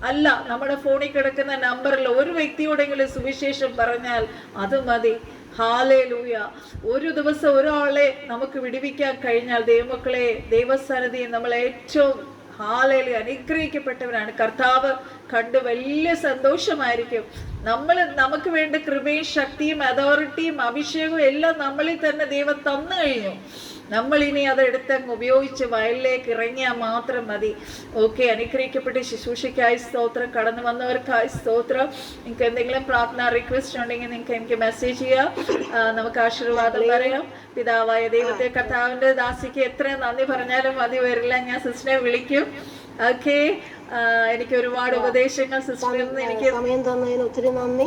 അല്ല നമ്മുടെ ഫോണിൽ കിടക്കുന്ന നമ്പറിൽ ഒരു വ്യക്തിയോടെങ്കിലും സുവിശേഷം പറഞ്ഞാൽ അത് മതി. ഹല്ലേലൂയ. ഒരു ദിവസം ഒരാളെ നമുക്ക് വിടുവിക്കാൻ കഴിഞ്ഞാൽ ദൈവമക്കളെ, ദൈവസന്നിധിയിൽ നമ്മൾ ഏറ്റവും ഹല്ലേലൂയ അനുഗ്രഹിക്കപ്പെട്ടവരാണ്. കർത്താവ് കണ്ട് വലിയ സന്തോഷമായിരിക്കും. നമുക്ക് വേണ്ട കൃപയും ശക്തിയും അതോറിറ്റിയും അഭിഷേകവും എല്ലാം നമ്മളിൽ തന്നെ ദൈവം തന്നു കഴിഞ്ഞു. നമ്മൾ ഇനി അതെടുത്തങ്ങ് ഉപയോഗിച്ച് വയലിലേക്ക് ഇറങ്ങിയാൽ മാത്രം മതി. ഓക്കെ. അനുഗ്രഹിക്കപ്പെട്ട ശുശ്രൂഷയ്ക്കായി സ്തോത്രം. കടന്നു വന്നവർക്കായി സ്തോത്രം. നിങ്ങൾക്ക് എന്തെങ്കിലും പ്രാർത്ഥന റിക്വസ്റ്റ് ഉണ്ടെങ്കിൽ നിങ്ങൾക്ക് എനിക്ക് മെസ്സേജ് ചെയ്യാം. നമുക്ക് ആശീർവാദം പറയാം. പിതാവായ ദൈവത്തെ, കർത്താവിന്റെ ദാസിക്ക് എത്ര നന്ദി പറഞ്ഞാലും മതി വരില്ല. ഞാൻ സിസ്റ്ററിനെ വിളിക്കും. ഓക്കെ. എനിക്ക് ഒരുപാട് ഉപദേശങ്ങൾ സിസ്റ്ററിൽ നിന്ന് എനിക്ക് സമയം തന്നതിന് ഒത്തിരി നന്ദി.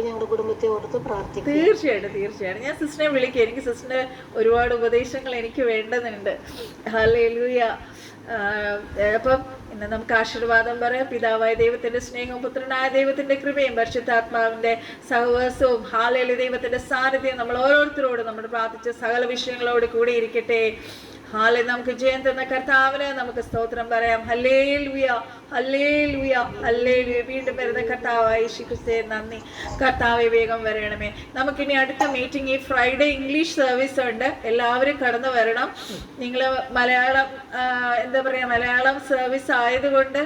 ഞങ്ങളുടെ കുടുംബത്തെ ഓർത്ത് പ്രാർത്ഥിക്കും. തീർച്ചയായിട്ടും ഞാൻ സിസ്റ്ററിനെ വിളിക്കും. എനിക്ക് സിസ്റ്ററിന്റെ ഒരുപാട് ഉപദേശങ്ങൾ എനിക്ക് വേണ്ടതുണ്ട്. ഹല്ലേലൂയ. അപ്പം ഇന്ന് നമുക്ക് ആശീർവാദം പറയാം. പിതാവായ ദൈവത്തിന്റെ സ്നേഹവും പുത്രനായ ദൈവത്തിന്റെ കൃപയും പരിശുദ്ധാത്മാവിന്റെ സഹവാസവും ഹല്ലേലൂയ ദൈവത്തിന്റെ സാന്നിധ്യം നമ്മൾ ഓരോരുത്തരോടും നമ്മൾ പ്രാർത്ഥിച്ച സകല വിഷയങ്ങളോട് കൂടി ഇരിക്കട്ടെ. ഹാലെ. നമുക്ക് ജയം തന്ന കർത്താവിന് നമുക്ക് സ്തോത്രം പറയാം. Hallelujah, hallelujah, hallelujah. വീണ്ടും വരുന്ന കർത്താവായ യേശുക്രിസ്തുവേ നന്ദി. കർത്താവെ വേഗം വരണമേ. നമുക്കിനി അടുത്ത മീറ്റിംഗ് ഈ ഫ്രൈഡേ ഇംഗ്ലീഷ് സർവീസ് ഉണ്ട്. എല്ലാവരും കടന്നു വരണം. നിങ്ങൾ മലയാളം മലയാളം സർവീസ് ആയതുകൊണ്ട്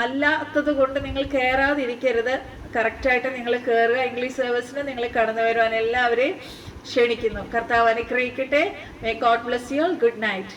അല്ലാത്തത് കൊണ്ട് നിങ്ങൾ കയറാതിരിക്കരുത്. കറക്റ്റായിട്ട് നിങ്ങൾ കയറുക. ഇംഗ്ലീഷ് സർവീസിന് നിങ്ങൾ കടന്നു വരുവാൻ എല്ലാവരെയും ക്ഷണിക്കുന്നു. കർത്താവ് അനുഗ്രഹിക്കട്ടെ. May God bless you all. Good night.